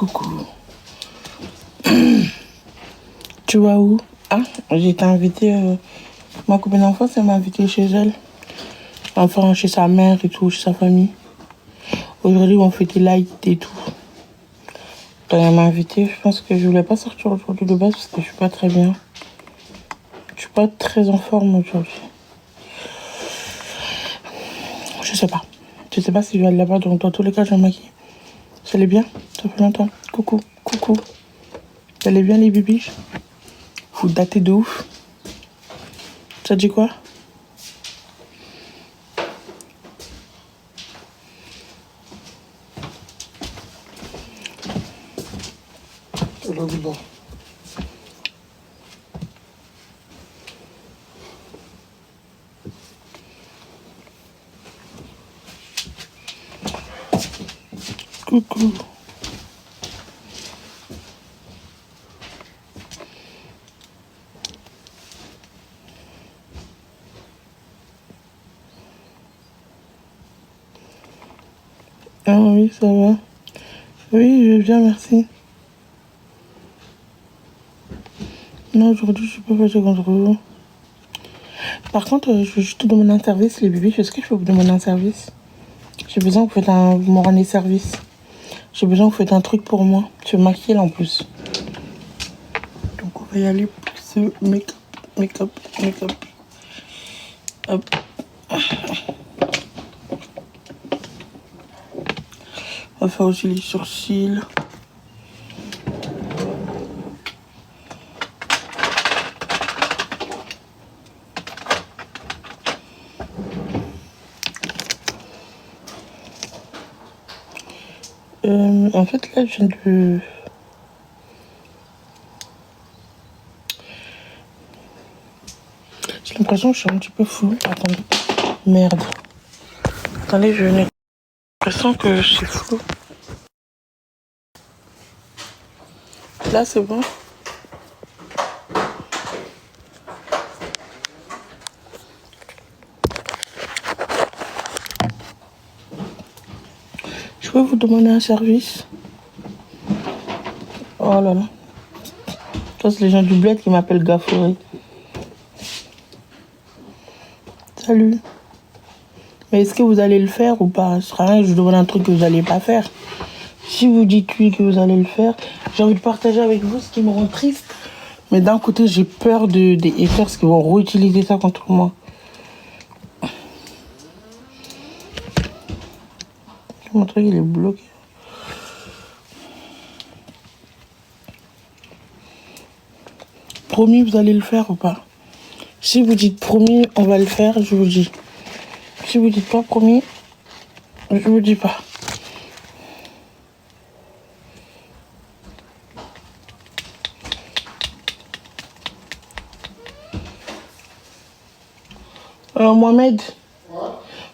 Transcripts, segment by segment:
Coucou. Tu vas où? Ah, j'ai été invitée. Ma copine d'enfance, elle m'a invitée chez elle. Enfin, chez sa mère et tout, chez sa famille. Aujourd'hui, on fait des lights et tout. Donc, elle m'a invitée. Je pense que je voulais pas sortir aujourd'hui de base parce que je suis pas très bien. Je suis pas très en forme aujourd'hui. Je sais pas. Je sais pas si je vais aller là-bas. Donc, dans tous les cas, je vais me maquiller. Ça allait bien? Ça fait longtemps. Coucou, coucou. Ça allait bien, les bibiches? Vous datez de ouf. Ça dit quoi? Coucou. Ah oui, ça va. Oui, je vais bien, merci. Non, aujourd'hui, je suis pas fâchée contre vous. Par contre, je veux juste te demander un service, les bébés. Est-ce que je peux vous demander un service? J'ai besoin que vous me rendiez service. J'ai besoin que vous faites un truc pour moi. Je vais me maquiller là en plus. Donc, on va y aller pour ce make-up. Hop. On va faire aussi les sourcils. En fait, là, je viens de... J'ai l'impression que je suis un petit peu floue. Attendez. Merde. Attendez, j'ai l'impression que c'est flou. Là, c'est bon. Je peux vous demander un service? Oh là là. Ça, c'est les gens du bled qui m'appellent Gafouré. Salut. Mais est-ce que vous allez le faire ou pas? Ce sera rien que je vous demande un truc que vous n'allez pas faire. Si vous dites oui que vous allez le faire, j'ai envie de partager avec vous ce qui me rend triste. Mais d'un côté, j'ai peur des haters qui vont réutiliser ça contre moi. Mon truc, il est bloqué. Promis, vous allez le faire ou pas? Si vous dites promis, on va le faire, je vous dis. Si vous dites pas promis, je vous dis pas. Mohamed, ouais.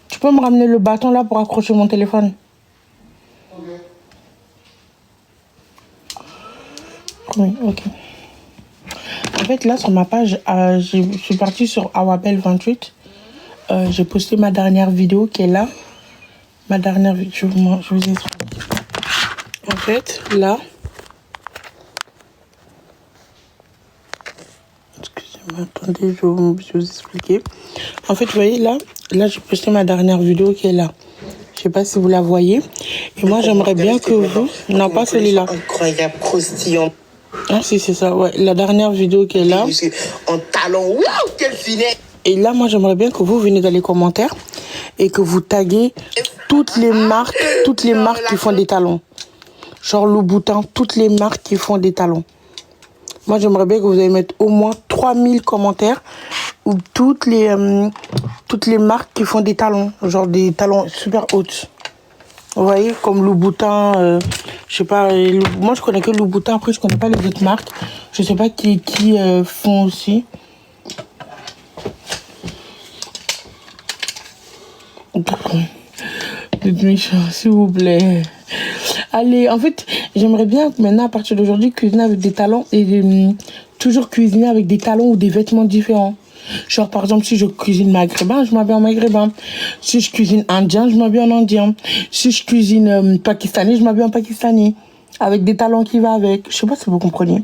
Tu peux me ramener le bâton là pour accrocher mon téléphone? Ok. Oui, ok. En fait, là, sur ma page, je suis partie sur Awabel28. J'ai posté ma dernière vidéo qui est là. Ma dernière vidéo, je vous explique. En fait, là... Excusez-moi, attendez, je vais vous expliquer. En fait, vous voyez, là j'ai posté ma dernière vidéo qui est là. Je sais pas si vous la voyez. Et moi, j'aimerais bien que vous... Non, pas celui-là. Incroyable, croustillant. Ah, si, c'est ça, ouais. La dernière vidéo qui est là. En talon, waouh, quel finet! Et là, moi, j'aimerais bien que vous venez dans les commentaires et que vous taguez toutes les marques qui font des talons. Genre Louboutin, toutes les marques qui font des talons. Moi, j'aimerais bien que vous allez mettre au moins 3000 commentaires ou toutes les marques qui font des talons. Genre des talons super hautes. Vous voyez, comme Louboutin, je sais pas, moi je connais que Louboutin, après je connais pas les autres marques. Je sais pas qui font aussi. Dites méchant, s'il vous plaît. Allez, en fait, j'aimerais bien maintenant à partir d'aujourd'hui cuisiner avec des talons et toujours cuisiner avec des talons ou des vêtements différents. Genre, par exemple, si je cuisine maghrébin, je m'habille en maghrébin. Si je cuisine indien, je m'habille en indien. Si je cuisine pakistanais, je m'habille en pakistani. avec des talons qui va avec. Je sais pas si vous comprenez.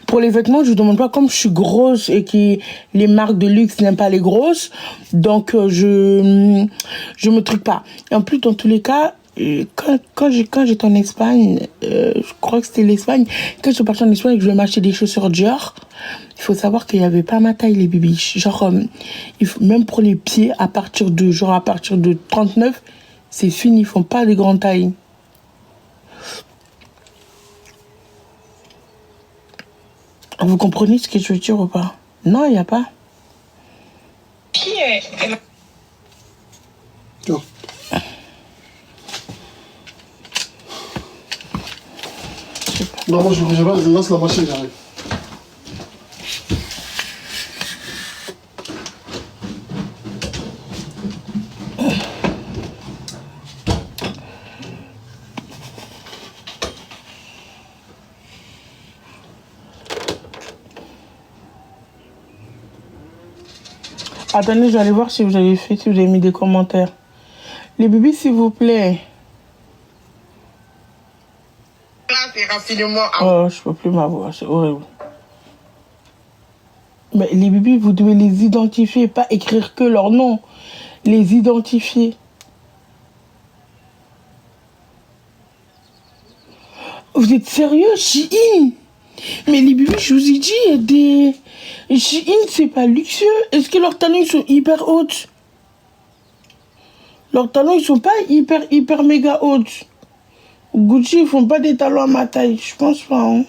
Pour les vêtements, je ne demande pas, comme je suis grosse et que les marques de luxe n'aiment pas les grosses, donc je me truque pas. Et en plus, dans tous les cas, quand j'étais en Espagne, je crois que c'était l'Espagne, quand je suis partie en Espagne et que je voulais m'acheter des chaussures Dior, il faut savoir qu'il n'y avait pas ma taille, les bibiches. Genre, même pour les pieds, à partir de 39, c'est fini, ils font pas des grandes tailles. Vous comprenez ce que je veux dire ou pas? Non, il n'y a pas. Qui est... Oh. Non, moi je lance la machine, j'arrive. Attendez, je vais aller voir si vous avez mis des commentaires. Les bébés, s'il vous plaît. Oh, je peux plus m'avoir, c'est horrible. Mais les bébés, vous devez les identifier, pas écrire que leur nom. Les identifier. Vous êtes sérieux, Shein? Mais les bébés, je vous ai dit, il y a des... Shein, c'est pas luxueux. Est-ce que leurs talons, ils sont hyper hautes? Leurs talons, ils sont pas hyper méga hautes. Gucci, ils font pas des talons à ma taille. Je pense pas, hein.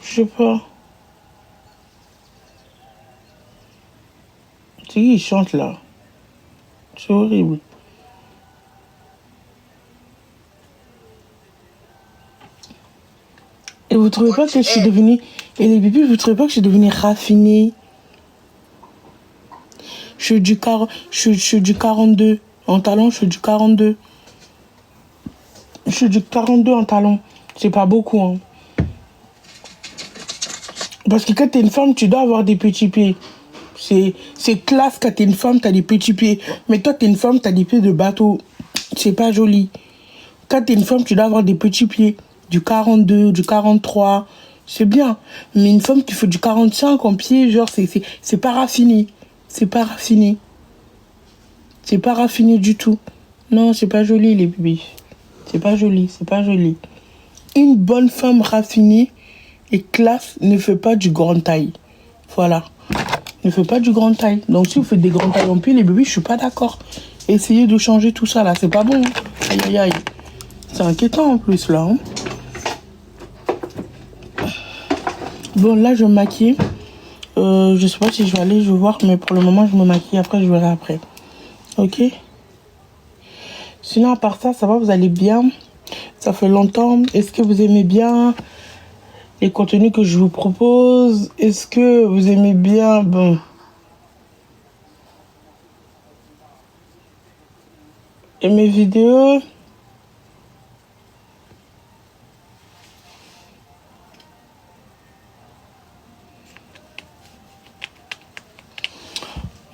Je sais pas. C'est qui ils chantent là? C'est horrible. Et vous trouvez pas que je suis devenue... Et les bébés, vous trouvez pas que je suis devenue raffinée? Je suis du 42. En talon, je suis du 42. Je suis du 42 en talon. C'est pas beaucoup, hein. Parce que quand t'es une femme, tu dois avoir des petits pieds. C'est classe quand t'es une femme, t'as des petits pieds. Mais toi, t'es une femme, t'as des pieds de bateau. C'est pas joli. Quand t'es une femme, tu dois avoir des petits pieds. Du 42, du 43. C'est bien. Mais une femme qui fait du 45 en pied, genre, c'est pas raffiné. C'est pas raffiné. C'est pas raffiné du tout. Non, c'est pas joli, les bébés. C'est pas joli, c'est pas joli. Une bonne femme raffinée et classe ne fait pas du grand taille. Voilà. Ne fait pas du grand taille. Donc si vous faites des grandes tailles en pied, les bébés, je suis pas d'accord. Essayez de changer tout ça là, c'est pas bon. Aïe aïe aïe. C'est inquiétant en plus là. Hein. Bon là je me maquille. Je sais pas si je vais voir, mais pour le moment je me maquille, après je verrai après. Ok. Sinon à part ça, ça va, vous allez bien? Ça fait longtemps. Est-ce que vous aimez bien les contenus que je vous propose? Est-ce que vous aimez bien... Bon. Et mes vidéos?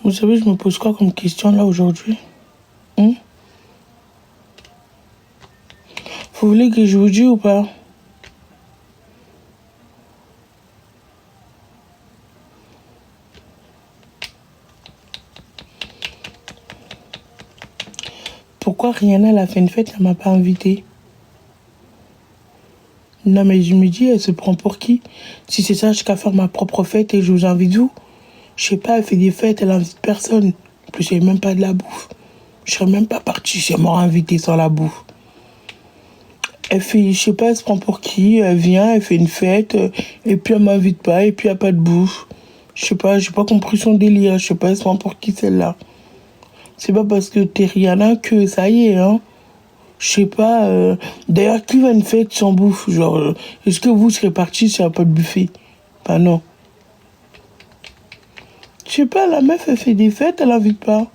Vous savez, je me pose quoi comme question là aujourd'hui? Vous voulez que je vous dise ou pas? Pourquoi Rihanna elle a fait une fête, elle m'a pas invitée? Non mais je me dis, elle se prend pour qui? Si c'est ça, je qu'à faire ma propre fête et je vous invite vous. Je sais pas, elle fait des fêtes, elle invite personne. En plus, il n'y a même pas de la bouffe. Je serais même pas partie, je m'aurais invité sans la bouffe. Elle fait, je sais pas, elle se prend pour qui? Elle vient, elle fait une fête, et puis elle m'invite pas, et puis il n'y a pas de bouffe. Je sais pas, j'ai pas compris son délire. Je sais pas, elle se prend pour qui celle-là? C'est pas parce que t'es Rihanna que ça y est, hein. Je sais pas. D'ailleurs, qui va une fête sans bouffe? Genre, est-ce que vous serez partis s'il n'y a pas de buffet? Bah non. Je sais pas, la meuf, elle fait des fêtes, elle invite pas.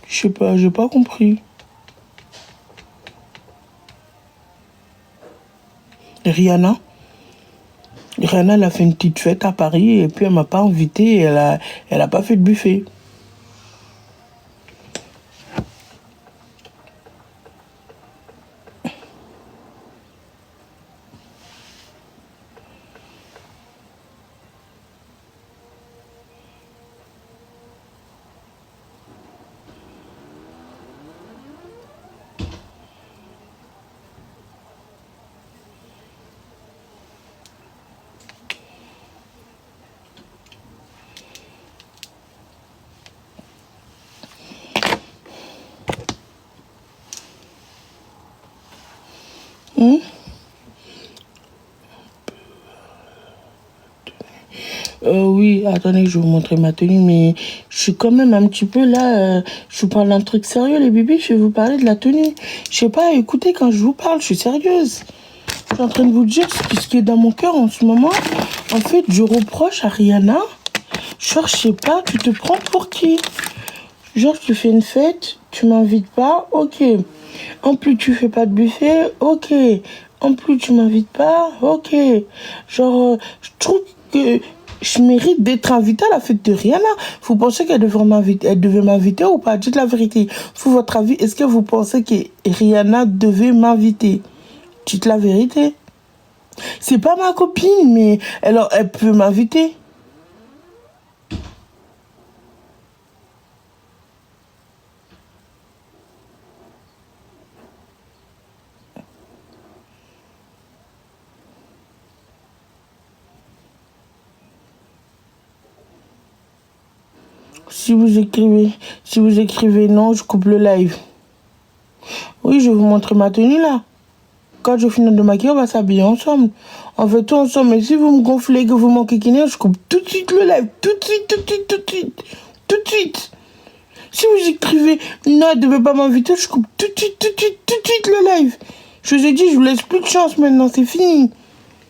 Je sais pas, j'ai pas compris. Rihanna, elle a fait une petite fête à Paris et puis elle m'a pas invité et elle a pas fait de buffet. Oui, attendez, je vais vous montrer ma tenue, mais je suis quand même un petit peu là. Je vous parle d'un truc sérieux, les bébés. Je vais vous parler de la tenue. Je sais pas, écoutez, quand je vous parle, je suis sérieuse. Je suis en train de vous dire ce qui est dans mon cœur en ce moment. En fait, je reproche à Rihanna. Genre, je sais pas, tu te prends pour qui? Genre, tu fais une fête, tu m'invites pas, ok. En plus, tu fais pas de buffet, ok. En plus, tu m'invites pas, ok. Genre, je trouve que je mérite d'être invitée à la fête de Rihanna. Vous pensez qu'elle devait m'inviter ou pas? Dites la vérité. Sous votre avis, est-ce que vous pensez que Rihanna devait m'inviter? Dites la vérité. C'est pas ma copine, mais elle peut m'inviter. Si vous écrivez non, je coupe le live. Oui, je vais vous montrer ma tenue là. Quand je finis de maquiller, on va s'habiller ensemble. On fait tout ensemble. Mais si vous me gonflez, que vous m'enquiquinez, je coupe tout de suite le live. Tout de suite, tout de suite, tout de suite. Tout de suite. Si vous écrivez non, elle ne devait pas m'inviter, je coupe tout de suite, tout de suite, tout de suite le live. Je vous ai dit, je vous laisse plus de chance maintenant, c'est fini.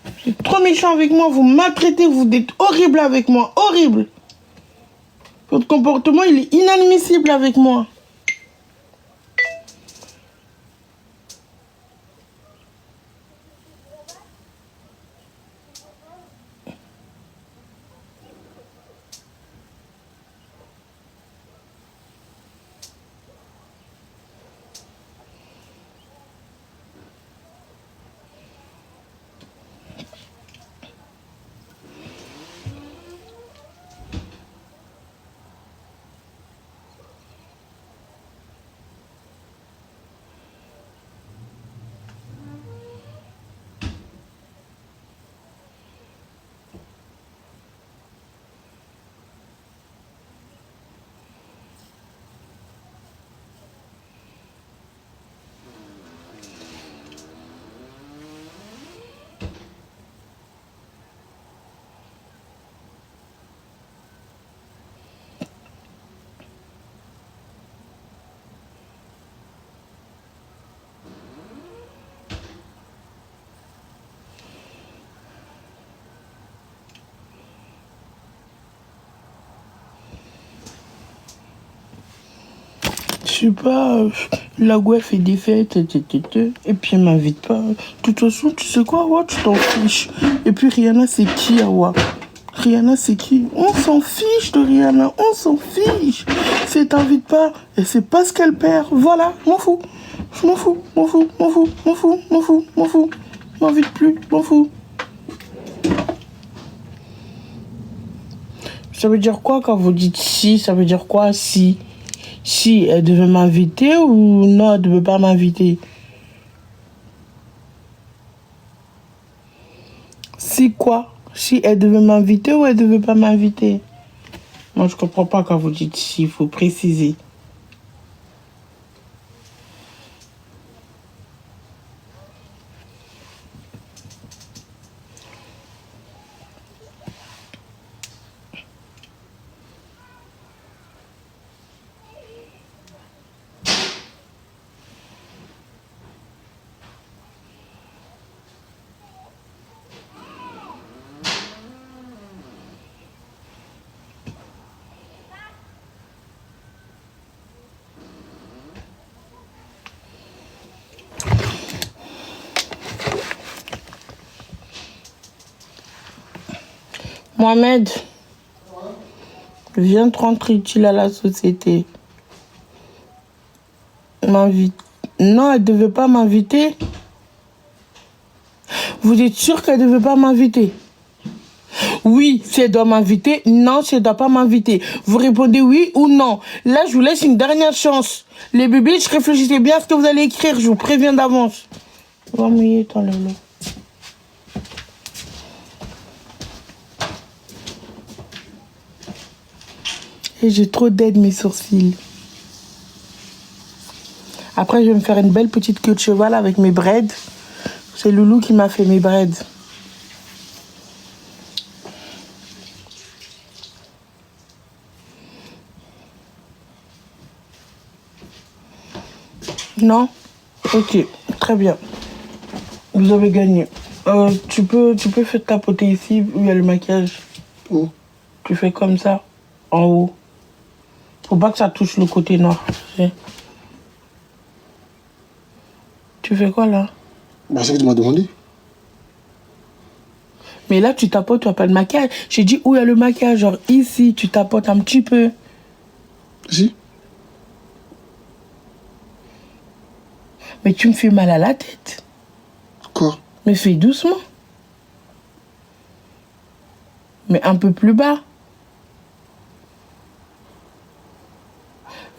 Vous êtes trop méchant avec moi, vous maltraitez, vous êtes horrible avec moi, horrible. Votre comportement, il est inadmissible avec moi. Je sais pas, la Gouelle fait des fêtes, et puis elle m'invite pas. De toute façon, tu sais quoi, Awa, tu t'en fiches. Et puis Rihanna, c'est qui, Awa? Rihanna, c'est qui? On s'en fiche de Rihanna, on s'en fiche. Si elle t'invite pas, elle sait pas ce qu'elle perd. Voilà, m'en fous. Je m'en fous, m'en fous, m'en fous, m'en fous, m'en fous, m'en fous. M'invite plus, m'en fous. Ça veut dire quoi quand vous dites si? Ça veut dire quoi si? Si elle devait m'inviter ou non, elle ne devait pas m'inviter? Si quoi? Si elle devait m'inviter ou elle ne devait pas m'inviter? Moi, je ne comprends pas quand vous dites si, il faut préciser. Mohamed, viens te rentrer utile à la société. M'invite. Non, elle ne devait pas m'inviter. Vous êtes sûr qu'elle ne devait pas m'inviter? Oui, si elle doit m'inviter. Non, si elle ne doit pas m'inviter. Vous répondez oui ou non. Là, je vous laisse une dernière chance. Les bébés, je réfléchissais bien à ce que vous allez écrire. Je vous préviens d'avance. On va mouiller ton lolo. Et j'ai trop d'aide mes sourcils. Après, je vais me faire une belle petite queue de cheval avec mes braids. C'est Loulou qui m'a fait mes braids. Non? Ok, très bien. Vous avez gagné. Tu peux faire tapoter ici où il y a le maquillage. Où? Tu fais comme ça, en haut. Faut pas que ça touche le côté noir. Tu fais quoi là? Bah, c'est ce que tu m'as demandé. Mais là, tu tapotes, tu n'as pas de maquillage. J'ai dit où il y a le maquillage. Genre ici, tu tapotes un petit peu. Si. Mais tu me fais mal à la tête. Quoi? Mais fais doucement. Mais un peu plus bas.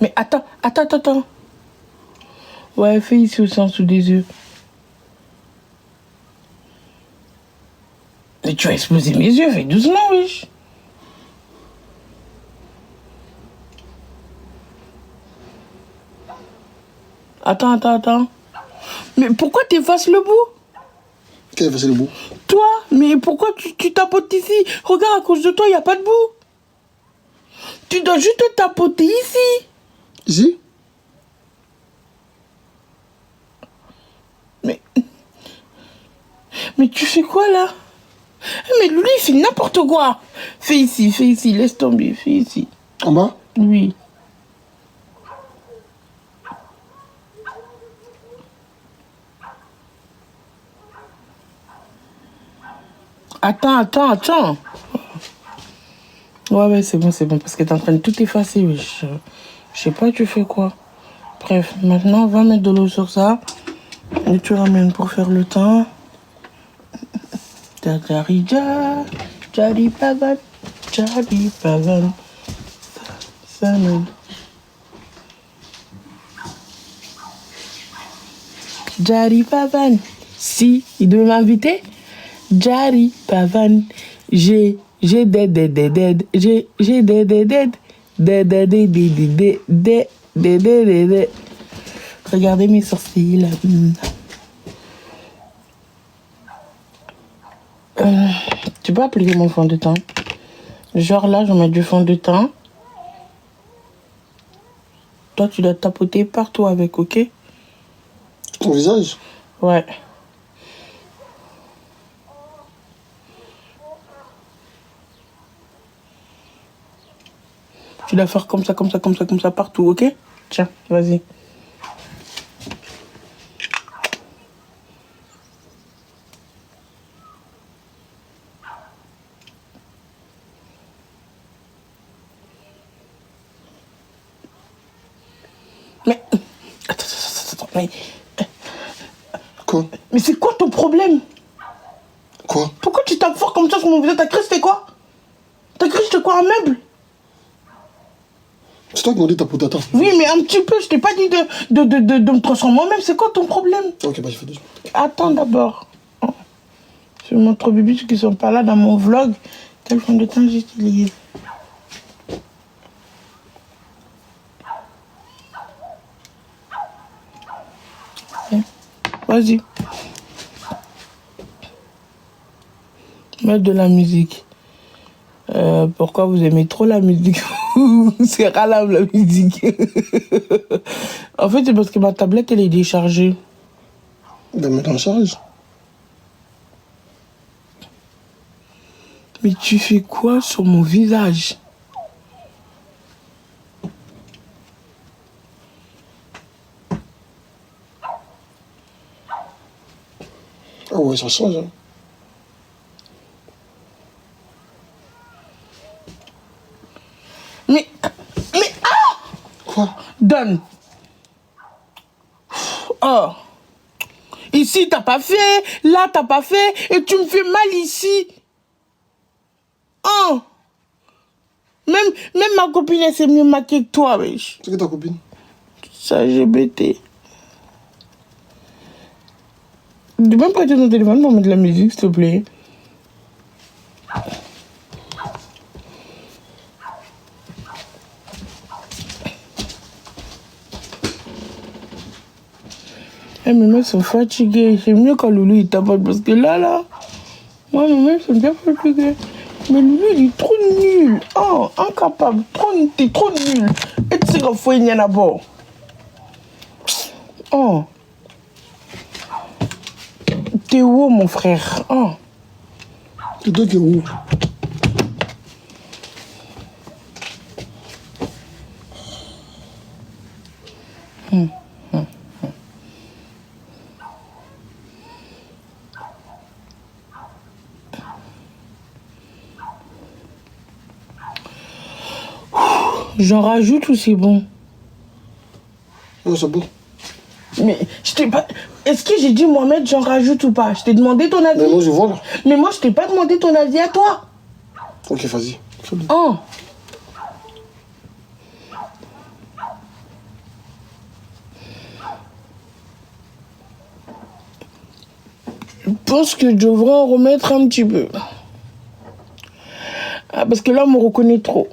Mais attends. Ouais, fais ici aussi en dessous des yeux. Mais tu vas exploser mes yeux, fais doucement, wesh. Attends. Mais pourquoi t'effaces le bout? Qui a effacé le bout? Toi, mais pourquoi tu tapotes ici? Regarde, à cause de toi, il n'y a pas de bout. Tu dois juste tapoter ici. Ici? Mais tu fais quoi là? Mais lui, il fait n'importe quoi. Fais ici, laisse tomber, fais ici. En bas? Oui. Attends. Ouais, c'est bon, parce que t'es en train de tout effacer. Oui. Je sais pas, tu fais quoi. Bref, maintenant, on va mettre de l'eau sur ça. Et tu ramènes pour faire le teint. Jari pavan. Jari pavan. Si, il devait m'inviter. Jari pavan. J'ai dead. Regardez mes sourcils. Tu peux appliquer mon fond de teint. Genre là, je mets du fond de teint. Toi, tu dois tapoter partout avec, ok? Ton visage? Ouais. Tu dois faire comme ça, partout, ok? Tiens, vas-y. Mais... Attends, mais... Quoi? Mais c'est quoi ton problème? Quoi? Pourquoi tu tapes fort comme ça sur mon visage? T'as cru que c'était quoi? T'as cru que c'était quoi, un meuble? C'est toi qui m'as dit ta pote, attends. Oui, mais un petit peu, je t'ai pas dit de me transformer moi-même. C'est quoi ton problème? Ok, bah j'ai fait doucement. Attends d'abord. Je montre aux bébés qui sont pas là dans mon vlog. Quel fond de teint j'utilise? Vas-y. Mettre de la musique. Pourquoi vous aimez trop la musique? C'est ralable la musique. En fait, c'est parce que ma tablette, elle est déchargée. Ben, mets-la en charge. Mais tu fais quoi sur mon visage? Ah ouais, ça change, hein. Mais ah! Quoi? Donne. Oh. Ici, t'as pas fait. Là, t'as pas fait. Et tu me fais mal ici. Oh. Même ma copine, elle s'est mieux maquillée que toi, wesh. C'est que ta copine? Ça, j'ai bêté. Tu peux me prêter ton téléphone pour mettre de la musique, s'il te plaît? Eh, mes mains sont fatiguées. C'est mieux quand Loulou il tapote parce que là, moi, mes mains sont bien fatiguées. Mais Loulou, il est trop nul. Oh, incapable. T'es trop nul. Et tu sais qu'il faut y en a bord. Oh. T'es où, mon frère? Oh. C'est toi qui es où? J'en rajoute ou c'est bon? Non, c'est bon. Mais je t'ai pas... Est-ce que j'ai dit Mohamed, j'en rajoute ou pas? Je t'ai demandé ton avis. Mais moi, je vois là. Mais moi, je t'ai pas demandé ton avis à toi. Ok, vas-y. Oh. Je pense que je devrais en remettre un petit peu. Ah, parce que là, on me reconnaît trop.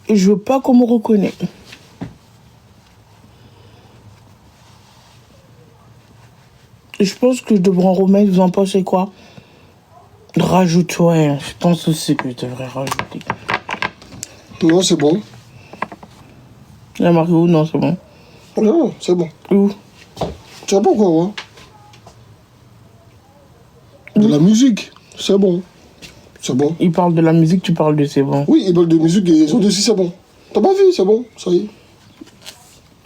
Et je veux pas qu'on me reconnaisse. Et je pense que je devrais en remettre. Vous en pensez quoi? Rajoute, ouais. Je pense aussi que je devrais rajouter. Non, c'est bon. Il y a marqué où? Non, c'est bon. Non, c'est bon. Où? Tu sais pas quoi, ouais? De la musique, c'est bon. C'est bon. Il parle de la musique, tu parles de c'est bon. Oui, ils parlent de musique et ils ont dit aussi c'est bon. T'as pas vu, c'est bon, ça y est.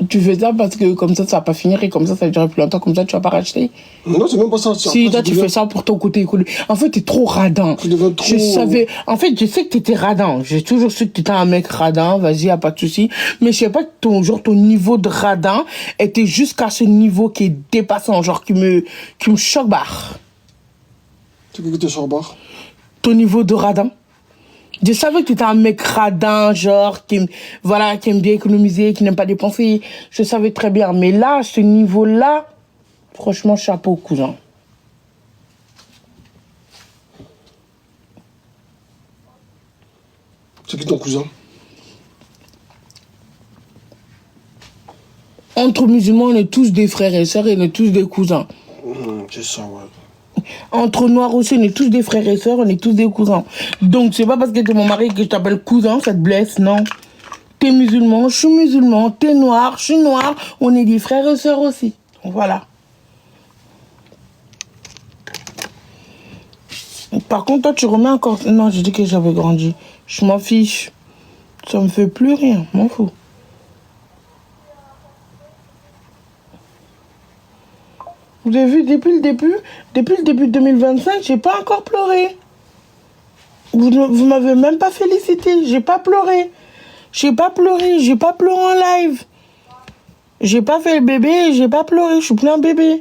Tu fais ça parce que comme ça va pas finir et comme ça va durer plus longtemps, comme ça tu vas pas racheter. Non, c'est même pas ça. Si toi tu fais ça pour ton côté économique. En fait, t'es trop radin. Tu deviens trop... Je savais. En fait, je sais que t'étais radin. J'ai toujours su que t'étais un mec radin. Vas-y, y a pas de souci. Mais je sais pas que ton niveau de radin était jusqu'à ce niveau qui est dépassant, genre qui me choque barre. Tu peux que t'es sur barre. Ton niveau de radin. Je savais que tu étais un mec radin, genre, qui aime bien économiser, qui n'aime pas dépenser. Je savais très bien. Mais là, ce niveau-là, franchement, chapeau, cousin. C'est qui ton cousin? Entre musulmans, on est tous des frères et sœurs et on est tous des cousins. C'est ça, ouais. Entre noirs aussi, on est tous des frères et sœurs, on est tous des cousins. Donc, c'est pas parce que t'es mon mari que je t'appelle cousin, ça te blesse, non. T'es musulman, je suis musulman, t'es noir, je suis noir, on est des frères et sœurs aussi. Voilà. Par contre, toi, tu remets encore... Non, j'ai dit que j'avais grandi. Je m'en fiche. Ça me fait plus rien, m'en fous. Vous avez vu, depuis le début 2025, j'ai pas encore pleuré. Vous m'avez même pas félicité, j'ai pas pleuré. J'ai pas pleuré en live. J'ai pas fait le bébé, j'ai pas pleuré, je suis plus un bébé.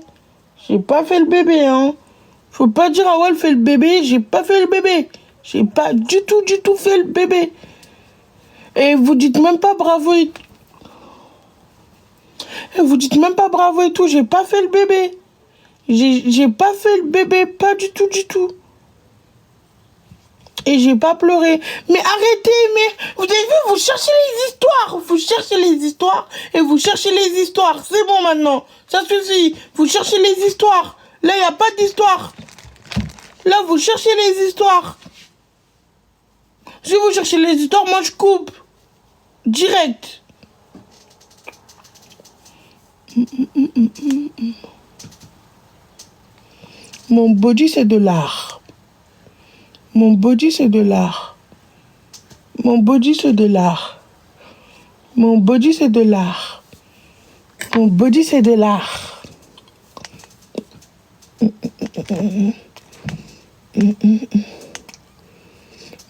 J'ai pas fait le bébé, hein. Faut pas dire, ah ouais, elle fait le bébé, j'ai pas fait le bébé. J'ai pas du tout fait le bébé. Et vous dites même pas bravo et tout, j'ai pas fait le bébé. J'ai pas fait le bébé, pas du tout. Et j'ai pas pleuré. Mais arrêtez, mais vous avez vu, vous cherchez les histoires et vous cherchez les histoires. C'est bon maintenant, ça suffit. Vous cherchez les histoires. Là, il n'y a pas d'histoire. Là, vous cherchez les histoires. Si vous cherchez les histoires, moi je coupe. Direct. Mon body, c'est de l'art. Mon body, c'est de l'art. Mon body, c'est de l'art. Mon body, c'est de l'art. Mon body, c'est de l'art.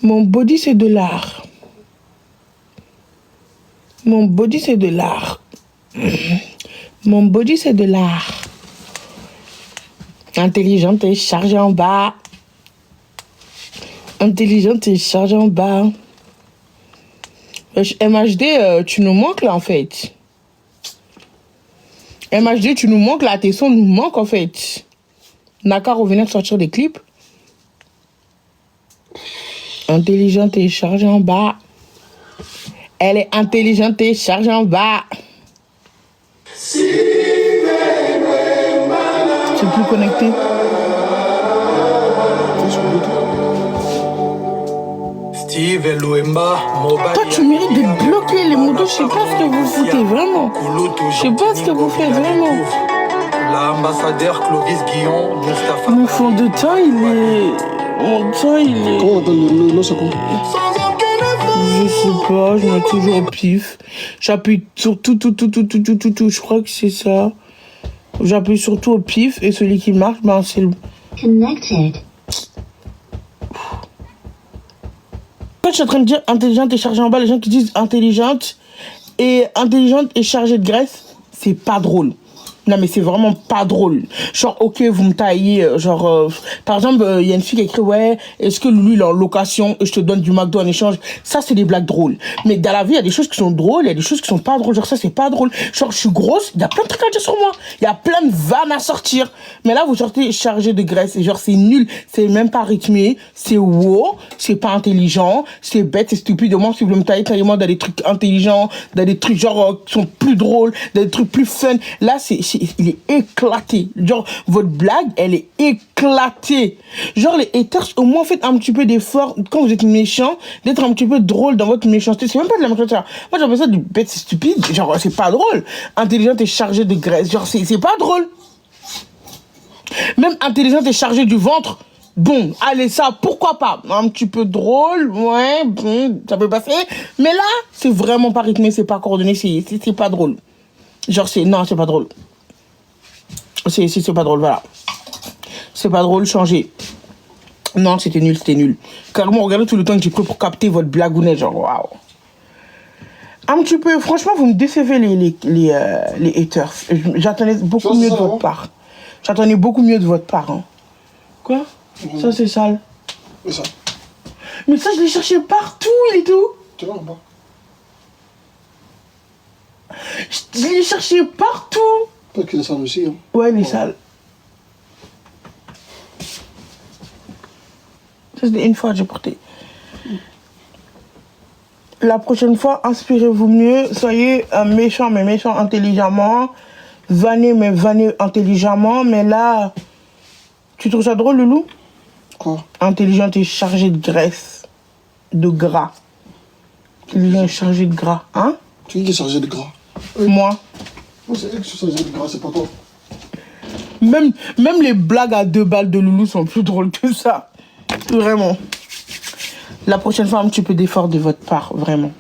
Mon body, c'est de l'art. Mon body, c'est de l'art. Mon body, c'est de l'art. Intelligente et chargée en bas. Intelligente et chargée en bas. MHD, tu nous manques là en fait. MHD, tu nous manques là, tes sons nous manquent en fait. N'a qu'à revenir sortir des clips. Intelligente et chargée en bas. Elle est intelligente et chargée en bas. C'est plus connecté. Toi, tu mérites de bloquer les motos. Je sais pas ce que vous foutez vraiment. Je sais pas ce que vous faites vraiment. L'ambassadeur Clovis Guillon, Mustafa. Mon fond de teint, il est... Mon teint, il est... Comment on appelle le c'est quoi? Je sais pas, je mets toujours au pif. J'appuie sur tout. Je crois que c'est ça. J'appuie surtout au pif et celui qui marche, ben c'est le... Connected. Quand je suis en train de dire intelligente et chargée en bas, les gens qui disent intelligente et chargée de graisse, c'est pas drôle. Non mais c'est vraiment pas drôle. Genre ok vous me taillez, par exemple il y a une fille qui écrit ouais est-ce que lui il est en location et je te donne du McDo en échange. Ça c'est des blagues drôles. Mais dans la vie il y a des choses qui sont drôles, il y a des choses qui sont pas drôles. Genre ça c'est pas drôle. Genre je suis grosse, il y a plein de trucs à dire sur moi. Il y a plein de vannes à sortir. Mais là vous sortez chargé de graisse et genre c'est nul, c'est même pas rythmé, c'est wow, c'est pas intelligent, c'est bête, c'est stupide. Moi si vous voulez me tailler, taillez-moi dans des trucs intelligents, dans des trucs genre qui sont plus drôles, dans des trucs plus fun. Là il est éclaté. Genre, votre blague, elle est éclatée. Genre, les haters, au moins, faites un petit peu d'effort, quand vous êtes méchant, d'être un petit peu drôle dans votre méchanceté. C'est même pas de la méchanceté. Moi, j'appelle ça du bête, c'est stupide. Genre, c'est pas drôle. Intelligente et chargée de graisse. Genre, c'est pas drôle. Même intelligente et chargée du ventre. Bon, allez, ça, pourquoi pas? Un petit peu drôle, ouais, bon, ça peut passer. Mais là, c'est vraiment pas rythmé, c'est pas coordonné, c'est pas drôle. Genre, non, c'est pas drôle. C'est pas drôle, voilà. C'est pas drôle, changez. Non, c'était nul. Carrément, regardez tout le temps que j'ai pris pour capter votre blagounet, genre, waouh. Un petit peu, franchement, vous me décevez les haters. J'attendais beaucoup mieux de votre part. J'attendais beaucoup mieux de votre part, hein. Quoi? Ça, c'est sale. Et ça? Mais ça, je l'ai cherché partout, il est où? Tu vois, en bas. Je l'ai cherché partout. Peut-être qu'il est sale aussi, hein. Ouais, il est sale. Ça, c'est une fois que j'ai porté. La prochaine fois, inspirez-vous mieux. Soyez méchant, mais méchant intelligemment. Vannez, mais vannez intelligemment. Mais là, tu trouves ça drôle, Loulou? Quoi? Intelligente et chargée de graisse. De gras. Intelligente et chargée de gras. Hein? Tu dis qu'il est chargé de gras. Moi. Moi, c'est elle qui est chargée de gras, c'est pas toi. Même les blagues à 2 balles de Loulou sont plus drôles que ça. Vraiment. La prochaine fois, un petit peu d'effort de votre part, vraiment.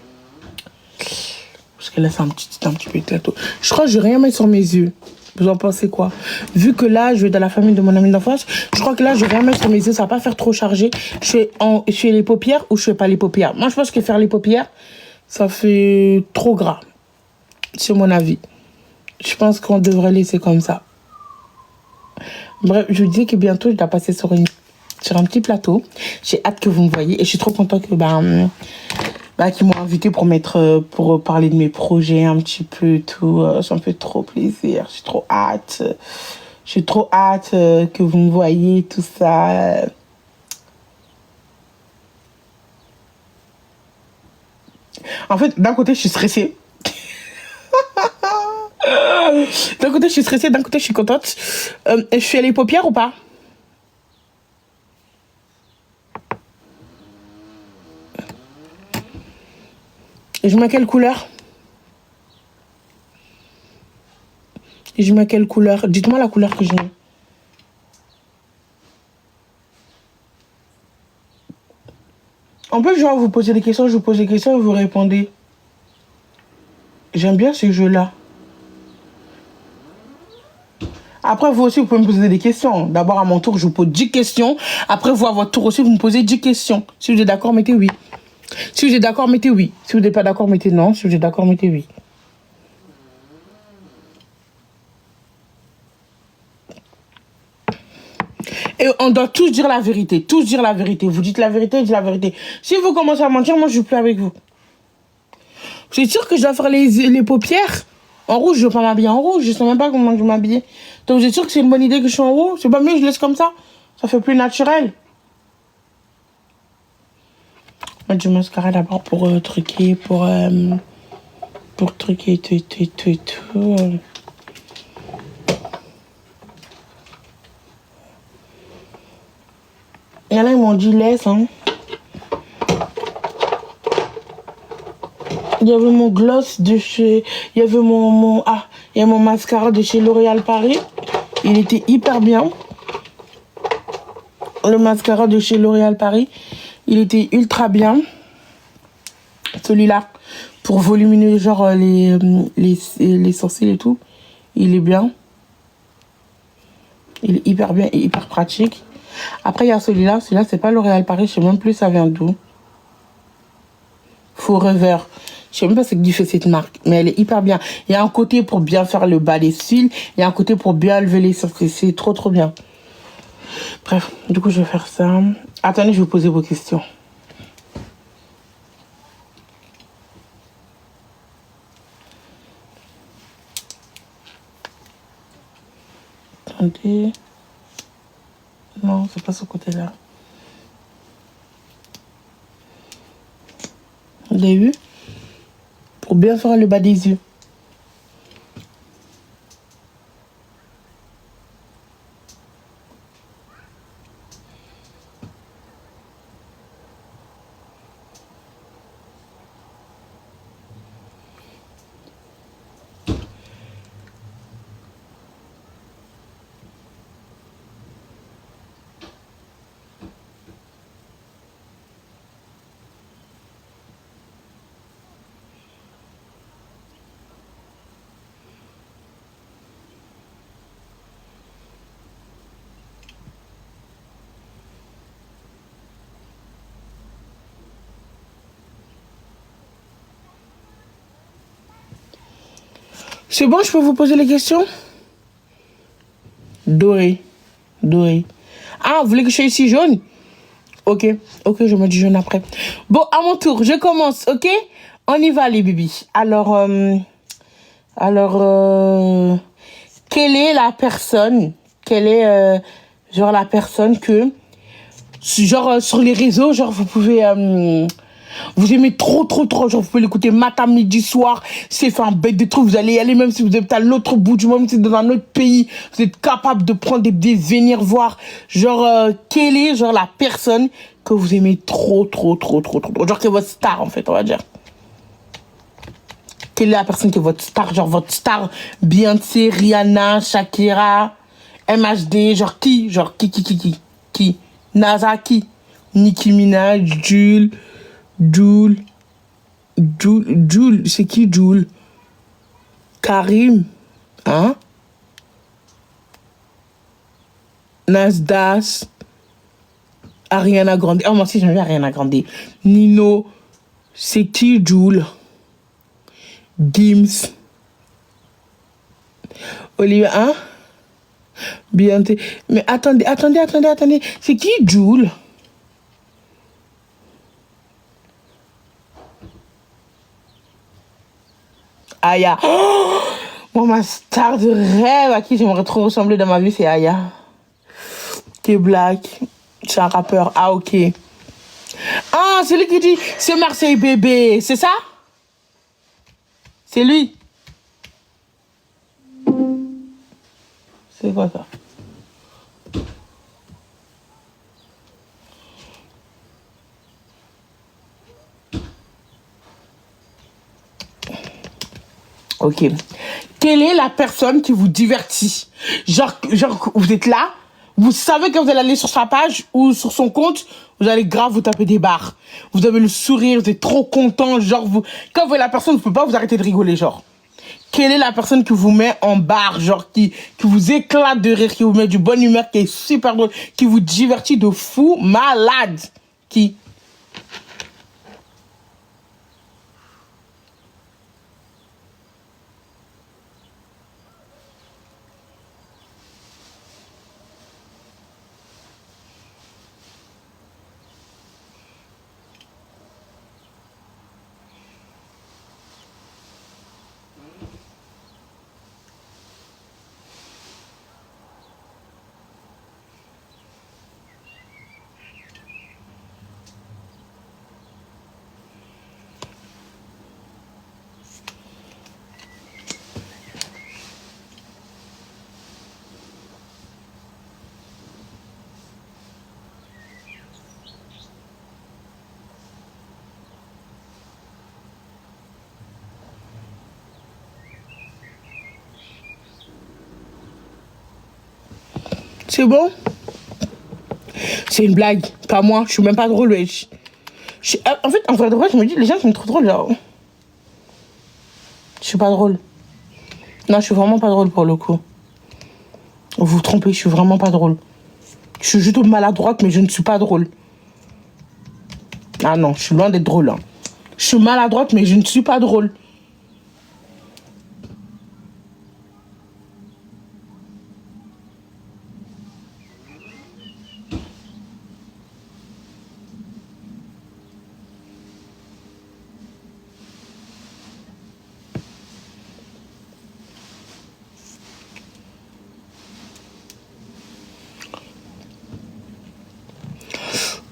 Parce que là, c'est un petit peu éclato. Je crois que je vais rien mettre sur mes yeux. Vous en pensez quoi? Vu que là, je vais dans la famille de mon ami d'enfance, je crois que là, je vais rien mettre sur mes yeux. Ça va pas faire trop chargé. Je fais les paupières ou je fais pas les paupières? Moi, je pense que faire les paupières, ça fait trop gras. C'est mon avis. Je pense qu'on devrait laisser comme ça. Bref, je vous dis que bientôt, je dois passer sur un petit plateau. J'ai hâte que vous me voyez. Et je suis trop contente que, qu'ils m'ont invité pour parler de mes projets un petit peu et tout. Ça me fait trop plaisir. J'ai trop hâte. J'ai trop hâte que vous me voyez, tout ça. En fait, d'un côté, je suis stressée. D'un côté, je suis stressée, d'un côté, je suis contente. Je fais les paupières ou pas? Et je mets quelle couleur? Et je mets quelle couleur? Dites-moi la couleur que je mets. En plus, genre, vous posez des questions, je vous pose des questions et vous répondez. J'aime bien ce jeu-là. Après, vous aussi, vous pouvez me poser des questions. D'abord, à mon tour, je vous pose 10 questions. Après, vous, à votre tour aussi, vous me posez 10 questions. Si vous êtes d'accord, mettez oui. Si vous êtes d'accord, mettez oui. Si vous n'êtes pas d'accord, mettez non. Si vous êtes d'accord, mettez oui. Et on doit tous dire la vérité. Tous dire la vérité. Vous dites la vérité, je dis la vérité. Si vous commencez à mentir, moi, je ne joue plus avec vous. C'est sûr que je dois faire les paupières en rouge. Je ne veux pas m'habiller en rouge. Je ne sais même pas comment je vais m'habiller. Donc, vous êtes sûr que c'est une bonne idée que je sois en rouge? C'est pas mieux, je laisse comme ça. Ça fait plus naturel. Mettre du mascara d'abord pour truquer, pour truquer tout. Candy-Laisse, hein. Il y avait mon gloss de chez... Il y avait il y a mon mascara de chez L'Oréal Paris. Il était hyper bien. Le mascara de chez L'Oréal Paris. Il était ultra bien. Celui-là, pour voluminer genre les sourcils et tout. Il est bien. Il est hyper bien et hyper pratique. Après, il y a celui-là. Celui-là, c'est pas L'Oréal Paris. Je sais même plus ça vient d'où. Forever. Je sais même pas ce que fait cette marque, mais elle est hyper bien. Il y a un côté pour bien faire le bas des cils, il y a un côté pour bien lever les sourcils. C'est trop trop bien. Bref, du coup je vais faire ça. Attendez, je vais vous poser vos questions. Attendez. Non, c'est pas ce côté-là. Vous avez vu? Pour bien faire le bas des yeux. C'est bon, je peux vous poser les questions? Doré. Doré. Ah, vous voulez que je sois ici jaune? Ok, ok, je me dis jaune après. Bon, à mon tour, je commence, ok? On y va, les bébés. Alors, quelle est la personne? Quelle est, genre, la personne que, genre, sur les réseaux, genre, vous pouvez... vous aimez trop, trop, trop. Genre, vous pouvez l'écouter matin, midi, soir. C'est fait un bête de trucs. Vous allez y aller, même si vous êtes à l'autre bout du monde, même si c'est dans un autre pays. Vous êtes capable de prendre des venir voir. Genre, quelle est, genre, la personne que vous aimez trop, trop, trop, trop, trop, trop. Genre, qui est votre star, en fait, on va dire. Quelle est la personne qui est votre star? Genre, votre star, Beyoncé, Rihanna, Shakira, MHD. Genre, qui? Genre, qui? NASA, qui? Nicki Minaj, Jules, c'est qui Jules? Karim, hein? Nasdas, Ariana Grande. Oh, moi aussi j'aime bien Ariana Grande. Nino, c'est qui Jules? Gims, Olivia, hein? Beyoncé. Mais attendez. C'est qui Jules? Aya. Oh, moi, ma star de rêve à qui j'aimerais trop ressembler dans ma vie, c'est Aya. Qui est black. C'est un rappeur. Ah, ok. Ah, c'est lui qui dit c'est Marseille bébé. C'est ça? C'est lui. C'est quoi ça? Ok. Quelle est la personne qui vous divertit? Genre, vous êtes là, vous savez que vous allez aller sur sa page ou sur son compte, vous allez grave vous taper des barres. Vous avez le sourire, vous êtes trop content, genre quand vous voyez la personne, vous ne pouvez pas vous arrêter de rigoler, genre. Quelle est la personne qui vous met en barre, genre qui vous éclate de rire, qui vous met du bonne humeur, qui est super drôle, qui vous divertit de fou malade? Qui? C'est bon? C'est une blague. Pas moi. Je suis même pas drôle, wesh. En fait, en vrai de vrai, je me dis, les gens sont trop drôles, là. Je suis pas drôle. Non, je suis vraiment pas drôle pour le coup. Vous vous trompez, je suis vraiment pas drôle. Je suis juste maladroite, mais je ne suis pas drôle. Ah non, je suis loin d'être drôle. Hein. Je suis maladroite, mais je ne suis pas drôle.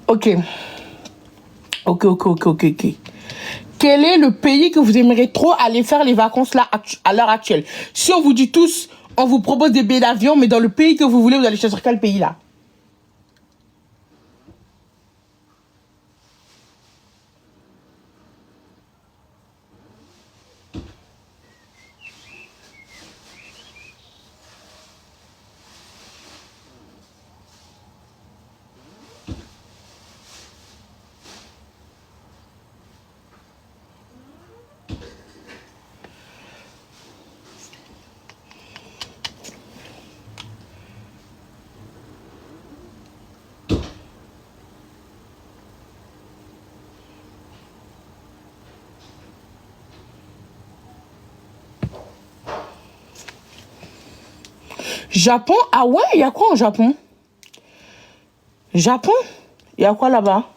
Ok. Quel est le pays que vous aimeriez trop aller faire les vacances là, à l'heure actuelle? Si on vous dit tous, on vous propose des billets d'avion, mais dans le pays que vous voulez, vous allez choisir quel pays là? Japon? Ah ouais, il y a quoi en Japon? Japon? Il y a quoi là-bas?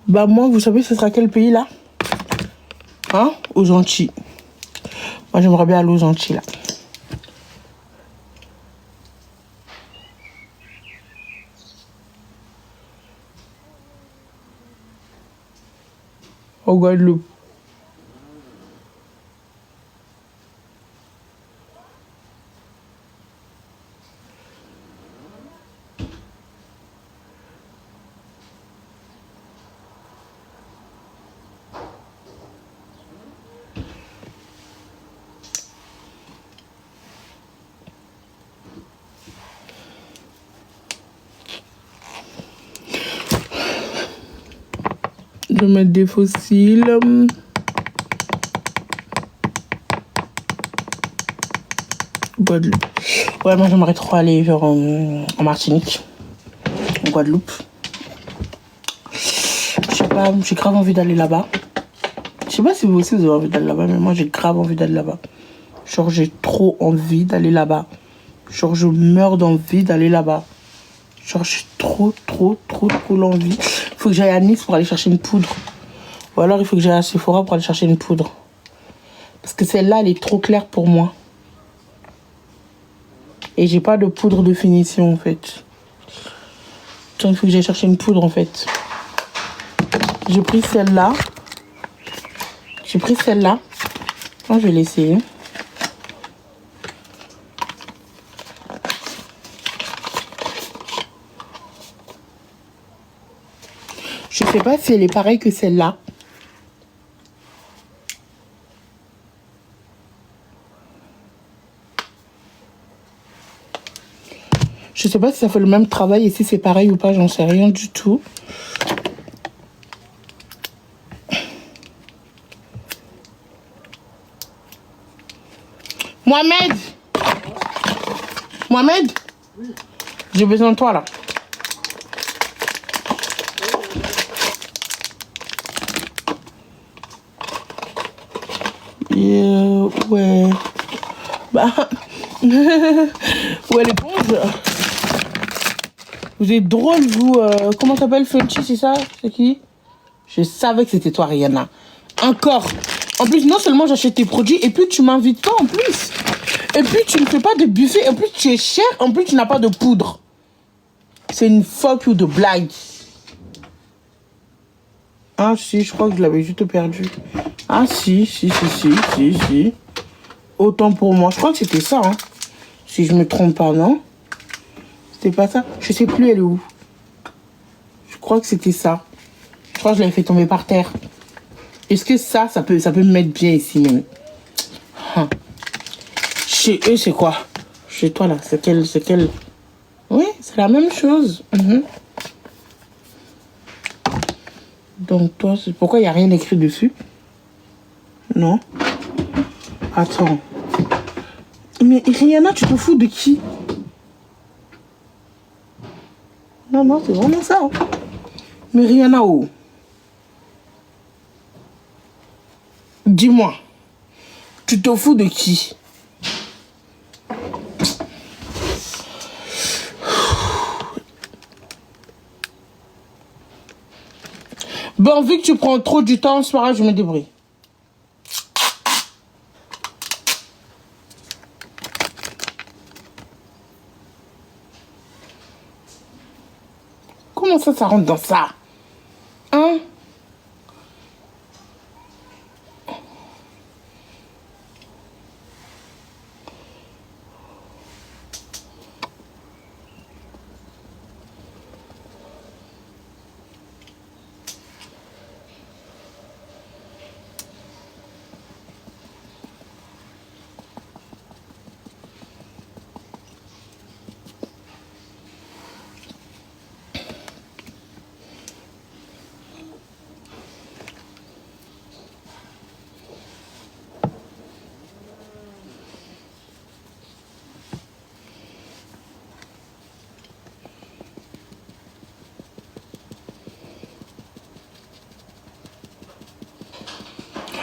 Bah moi, vous savez, ce sera quel pays là? Hein? Aux Antilles. Moi, j'aimerais bien aller aux Antilles là. Au Guadeloupe. Je vais mettre des fossiles. Guadeloupe. Ouais, moi j'aimerais trop aller genre en Martinique. En Guadeloupe. Je sais pas, j'ai grave envie d'aller là-bas. Je sais pas si vous aussi vous avez envie d'aller là-bas, mais moi j'ai grave envie d'aller là-bas. Genre j'ai trop envie d'aller là-bas. Genre je meurs d'envie d'aller là-bas. Genre j'ai trop l'envie. Il faut que j'aille à Nice pour aller chercher une poudre. Ou alors il faut que j'aille à Sephora pour aller chercher une poudre. Parce que celle-là, elle est trop claire pour moi. Et j'ai pas de poudre de finition en fait. Donc il faut que j'aille chercher une poudre en fait. J'ai pris celle-là. Moi, je vais l'essayer. Je sais pas si elle est pareille que celle-là. Je sais pas si ça fait le même travail et si c'est pareil ou pas, j'en sais rien du tout. Mohamed, oui. J'ai besoin de toi là. Ouais. Bah. Ouais, l'éponge. Vous êtes drôle, vous. Comment t'appelles, Frenchy, c'est ça? C'est qui? Je savais que c'était toi, Rihanna. Encore. En plus, non seulement j'achète tes produits, et puis tu m'invites pas en plus. Et puis tu ne fais pas de buffet, et puis tu es cher, en plus tu n'as pas de poudre. C'est une fuck you de blague. Ah si, je crois que je l'avais juste perdu. Ah si. Autant pour moi. Je crois que c'était ça, hein. Si je me trompe pas, non? C'était pas ça? Je sais plus elle est où. Je crois que c'était ça. Je crois que je l'avais fait tomber par terre. Est-ce que ça peut me mettre bien ici même? Hein. Chez eux, c'est quoi? Chez toi, là, c'est quel... Oui, c'est la même chose. Donc, toi, pourquoi il n'y a rien écrit dessus? Non. Attends. Mais Rihanna, tu te fous de qui? Non, c'est vraiment ça. Hein. Mais Rihanna, oh. Dis-moi. Tu te fous de qui? Bon, vu que tu prends trop du temps, ce soir, je me débrouille. Comment ça rentre dans ça? Hein?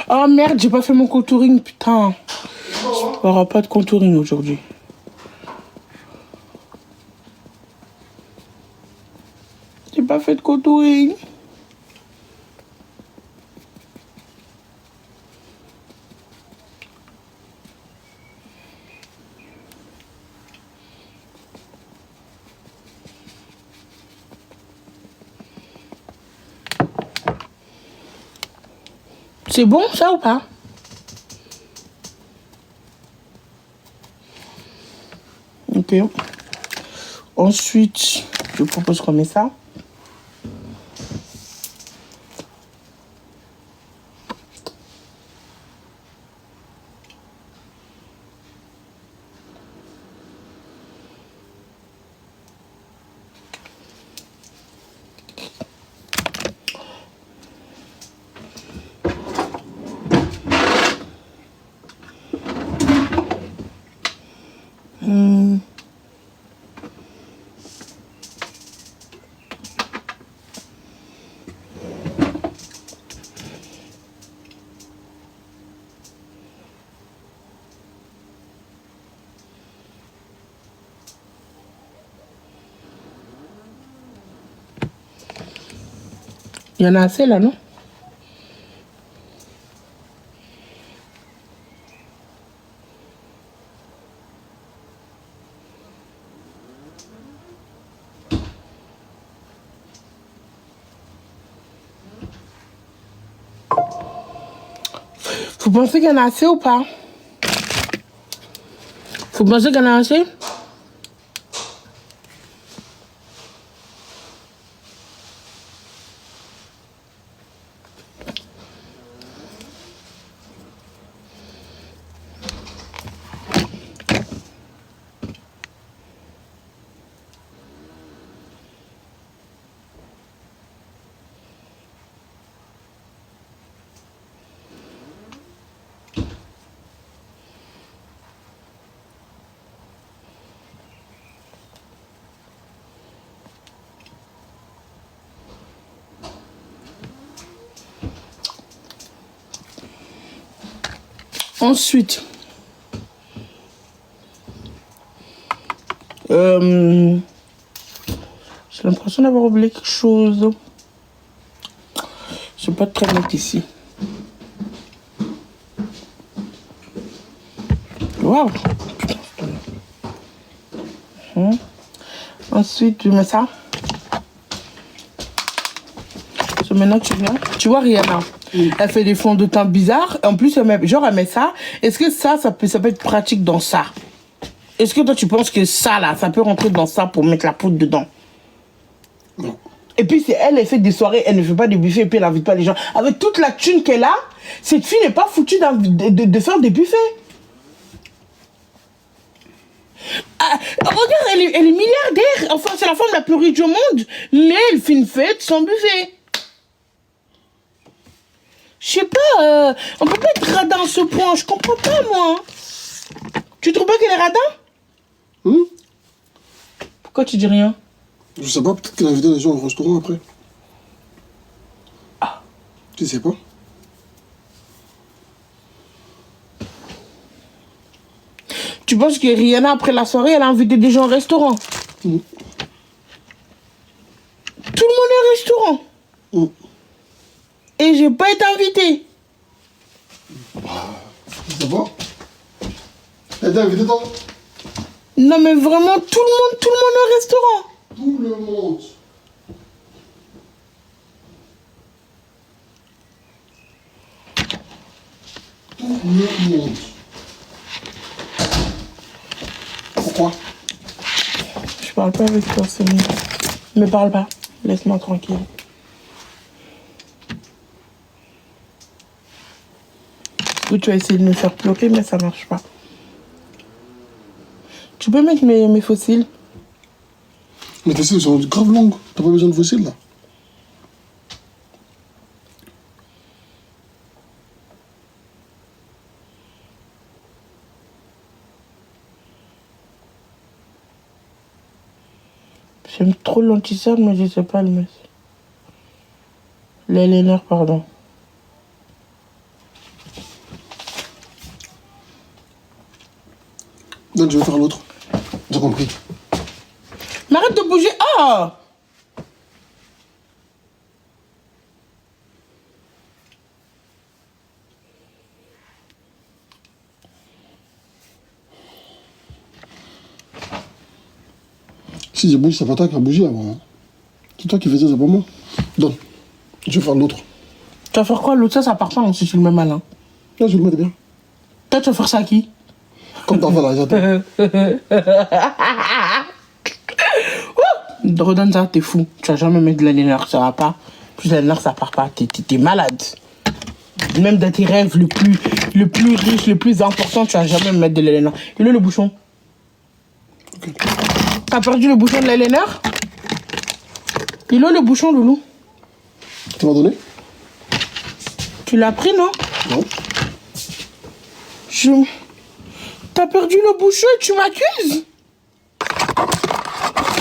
Oh merde, j'ai pas fait mon contouring, putain. Il n'y aura pas de contouring aujourd'hui. J'ai pas fait de contouring. C'est bon ça ou pas? Ok. Ensuite, je propose qu'on met ça. Il y en a assez là, non? Vous pensez qu'il y en a assez ou pas? Vous pensez qu'il y en a assez? Ensuite, J'ai l'impression d'avoir oublié quelque chose. Je vais pas très mettre ici. Waouh. Ensuite, je mets ça. Maintenant, tu viens. Tu vois Rihanna. Elle fait des fonds de teint bizarres. En plus, elle met ça. Est-ce que ça peut être pratique dans ça? Est-ce que toi, tu penses que ça, là, ça peut rentrer dans ça pour mettre la poudre dedans? Non. Et puis, c'est elle fait des soirées, elle ne fait pas des buffets, et puis elle n'invite pas les gens. Avec toute la thune qu'elle a, cette fille n'est pas foutue de faire des buffets. Ah, regarde, elle est milliardaire. Enfin, c'est la femme la plus riche du monde. Mais elle fait une fête sans buffet. Je sais pas, on peut pas être radin à ce point. Je comprends pas, moi. Tu trouves pas qu'elle est radin? Pourquoi tu dis rien? Je sais pas, peut-être qu'elle a invité les gens au restaurant après. Ah. Tu sais pas? Tu penses que Rihanna, après la soirée, elle a invité des gens au restaurant? Tout le monde est au restaurant. Et j'ai pas été invitée. Je sais pas. Elle t'a invité toi? Non mais vraiment, tout le monde est au restaurant. Tout le monde. Tout le monde. Pourquoi? Je parle pas avec toi, c'est mieux. Me parle pas. Laisse-moi tranquille. Ou tu as essayé de me faire bloquer, mais ça marche pas. Tu peux mettre mes fossiles? Mais tes cils sont grave longues. T'as pas besoin de fossiles là. J'aime trop l'anti-cercle, mais je sais pas le mettre. L'eyeliner, pardon. Donc je vais faire l'autre. J'ai compris. Mais arrête de bouger. Ah! Si j'ai bougé, c'est pas toi qui as bougé avant. Hein. C'est toi qui faisais ça pour moi. Donc, je vais faire l'autre. Tu vas faire quoi? L'autre, ça part pas si tu le mets malin. Là, je le mets bien. Toi, tu vas faire ça à qui? Comme t'as fait là, j'attends. Redonne ça, t'es fou. Tu vas jamais mettre de l'eyeliner, ça va pas. Plus l'eyeliner, ça part pas. T'es malade. Même dans tes rêves le plus riche, le plus important, tu vas jamais mettre de l'eyeliner. Il est le bouchon. Okay. T'as perdu le bouchon de l'eyeliner? Il est le bouchon, Loulou? Tu m'as donné? Tu l'as pris, non? Non. T'as perdu le bouchon et tu m'accuses?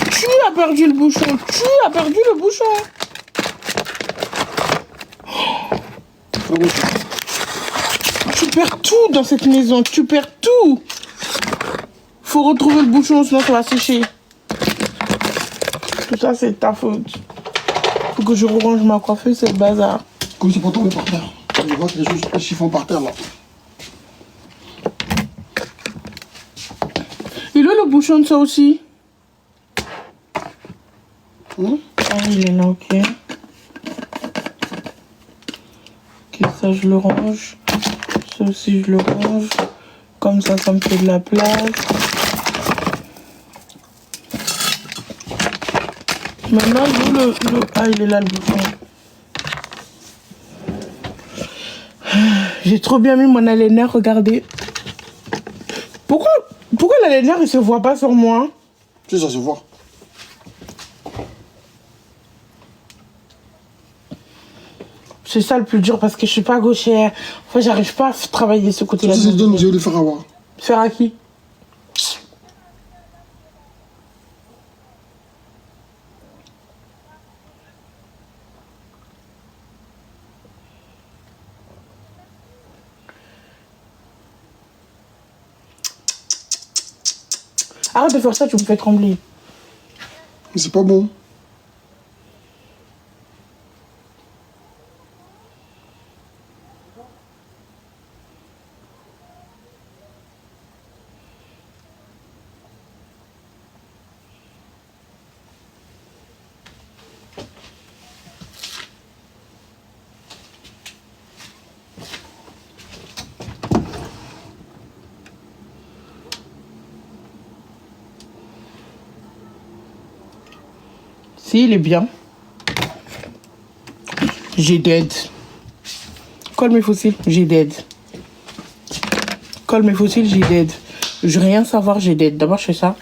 Tu as perdu le bouchon. Tu as perdu le bouchon. Tu perds tout dans cette maison. Tu perds tout. Faut retrouver le bouchon, sinon ça va sécher. Tout ça, c'est ta faute. Faut que je range ma coiffeuse, c'est le bazar. Comme c'est pas tombé par terre. Je vois que les chiffons par terre là. Il est le bouchon de ça aussi? Ah, il est là, ok. Ok, ça je le range. Ça aussi je le range. Comme ça, ça me fait de la place. Maintenant, ah, il est là le bouchon. J'ai trop bien mis mon eyeliner, regardez. Pourquoi l'eyeliner il se voit pas sur moi? Tu sais, ça se voit. C'est ça le plus dur parce que je suis pas gauchère. Enfin, j'arrive pas à travailler ce côté-là. Si je vais le faire avoir. Faire à qui? Arrête de faire ça, tu me fais trembler. Mais c'est pas bon. Si, il est bien. J'ai dead. Colle mes fossiles, j'ai dead. Colle mes fossiles, j'ai dead. Je veux rien savoir, j'ai dead. D'abord, je fais ça.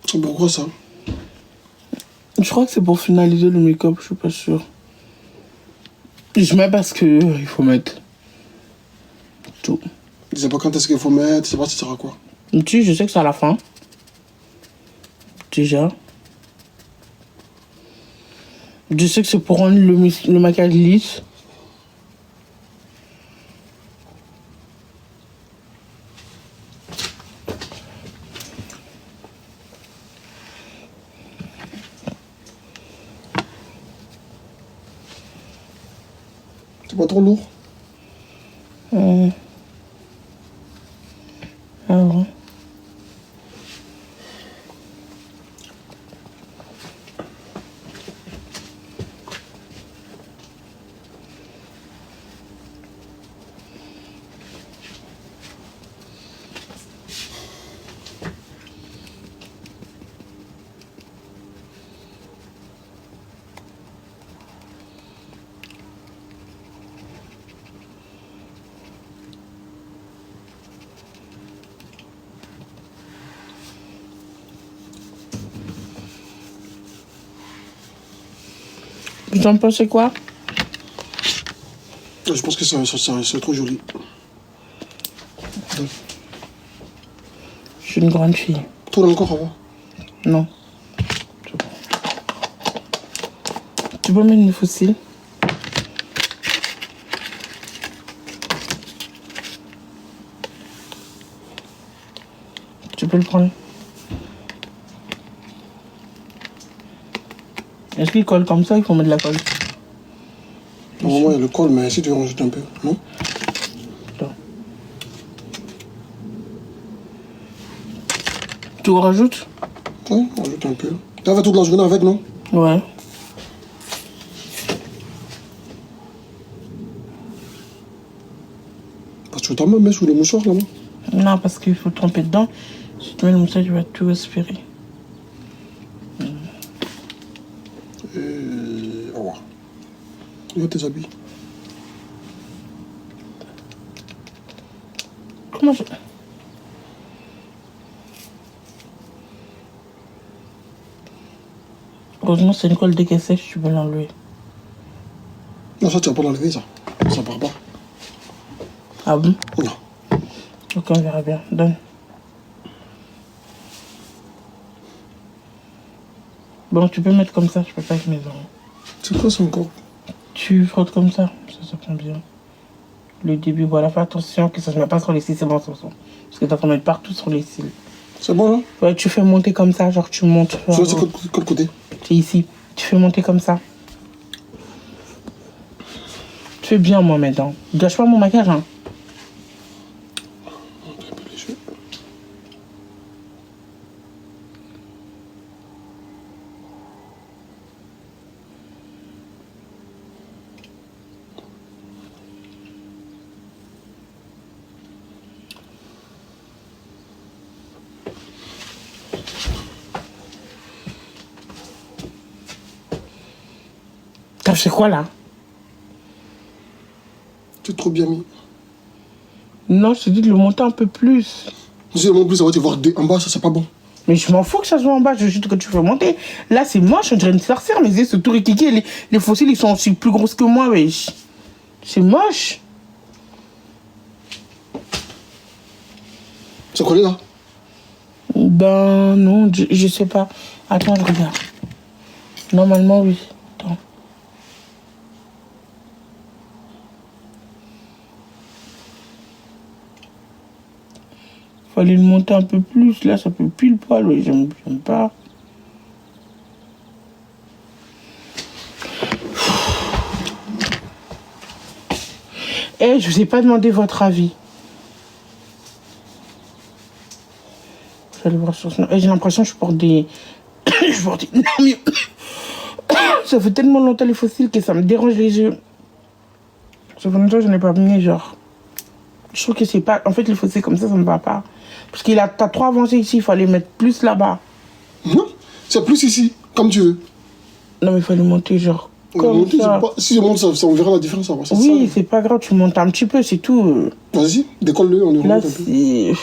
C'est pourquoi ça? Je crois que c'est pour finaliser le make-up, je suis pas sûre. Je mets parce que il faut mettre tout. Je sais pas quand est-ce qu'il faut mettre, je sais pas si ça sert à quoi. Tu, je sais que c'est à la fin. Déjà. Je sais que c'est pour rendre le maquillage lisse. C'est pas trop lourd? Ah ouais. Vous en pensez quoi? Je pense que c'est trop joli. Je suis une grande fille. Tourne encore avant. Non. Tu peux mettre mes fossiles? Tu peux le prendre? Est-ce qu'il colle comme ça? Il faut mettre de la colle. Normalement, il y a le col, mais si tu veux rajouter un peu, non? Attends. Tu rajoutes? Oui, rajoute un peu. Tu vas toute la journée avec, non? Ouais. Parce que tu t'en mets sous le mouchoir là-bas. Non, parce qu'il faut tremper dedans. Si tu mets le mouchoir, tu vas tout respirer. Au revoir. Regarde tes habits. Comment je... Heureusement, c'est une colle décaissée, tu peux l'enlever. Non, ça, tu vas pas l'enlever, ça. Ça part pas. Ah bon? Non. Ok, on verra bien. Donne. Bon, tu peux mettre comme ça, je peux pas avec mes oreilles. C'est quoi ça encore? Tu frottes comme ça prend bien. Le début, voilà, fais attention que ça ne se met pas sur les cils, c'est bon, c'est bon. Parce que t'as qu'à mettre partout sur les cils. C'est bon, là? Ouais, tu fais monter comme ça, genre tu montes. C'est quel côté? C'est ici. Tu fais monter comme ça. Tu fais bien, moi, maintenant. Gâche pas mon maquillage, hein. Un peu léger. T'as fait quoi, là? C'est trop bien mis. Non, je te dis de le monter un peu plus. Si mon plus, ça va te voir en bas, ça, c'est pas bon. Mais je m'en fous que ça soit en bas, je veux juste que tu fais monter. Là, c'est moche, on dirait une sorcière. Mes yeux sont tout riquiqués. Les fossiles, ils sont aussi plus grosses que moi, wesh. C'est moche. C'est collé, là? Ben, non, je sais pas. Attends, je regarde. Normalement, oui. Attends. Fallait le monter un peu plus. Là, ça fait pile poil. Oui, j'aime pas. Eh, je vous ai pas demandé votre avis. J'allais voir sur ce... J'ai l'impression que je porte des... je porte des... Non, mais... ça fait tellement longtemps les fossiles que ça me dérange les yeux. Ça fait longtemps que je n'ai pas mis, genre... Je trouve que c'est pas... En fait, les fossiles comme ça me va pas. Parce qu'il a... T'as trop avancé ici, il fallait mettre plus là-bas. Non, c'est plus ici, comme tu veux. Non, mais il fallait monter, genre... Comme Monter, ça. pas... Si je monte, ça, on verra la différence. Ça, oui, c'est pas grave, tu montes un petit peu, c'est tout. Vas-y, décolle-le, on le Là, remonte un peu. c'est...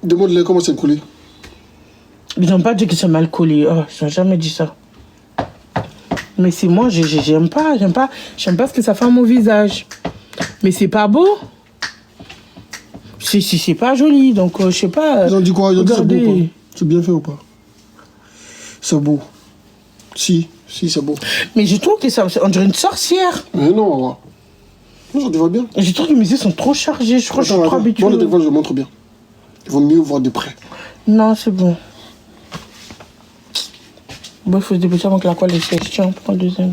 Demande-le comment c'est collé. Ils n'ont pas dit que c'est mal collé. Oh, ils n'ont jamais dit ça. Mais c'est moi, j'aime pas ce que ça fait à mon visage. Mais c'est pas beau. C'est pas joli, donc je sais pas. Ils ont dit quoi? Ils ont dit c'est beau ou regardez. pas? C'est bien fait ou pas? C'est beau. Si, c'est beau. Mais je trouve que ça, on dirait une sorcière. Mais non, on va voir. Non, ça te va bien. Je trouve que mes yeux sont trop chargés. Je crois que je suis trop habituée. Moi, le téléphone, je le montre bien. Il vaut mieux voir de près. Non, c'est bon. Bon, il faut se dépêcher avant que la colle est sèche. Tiens, prends le deuxième.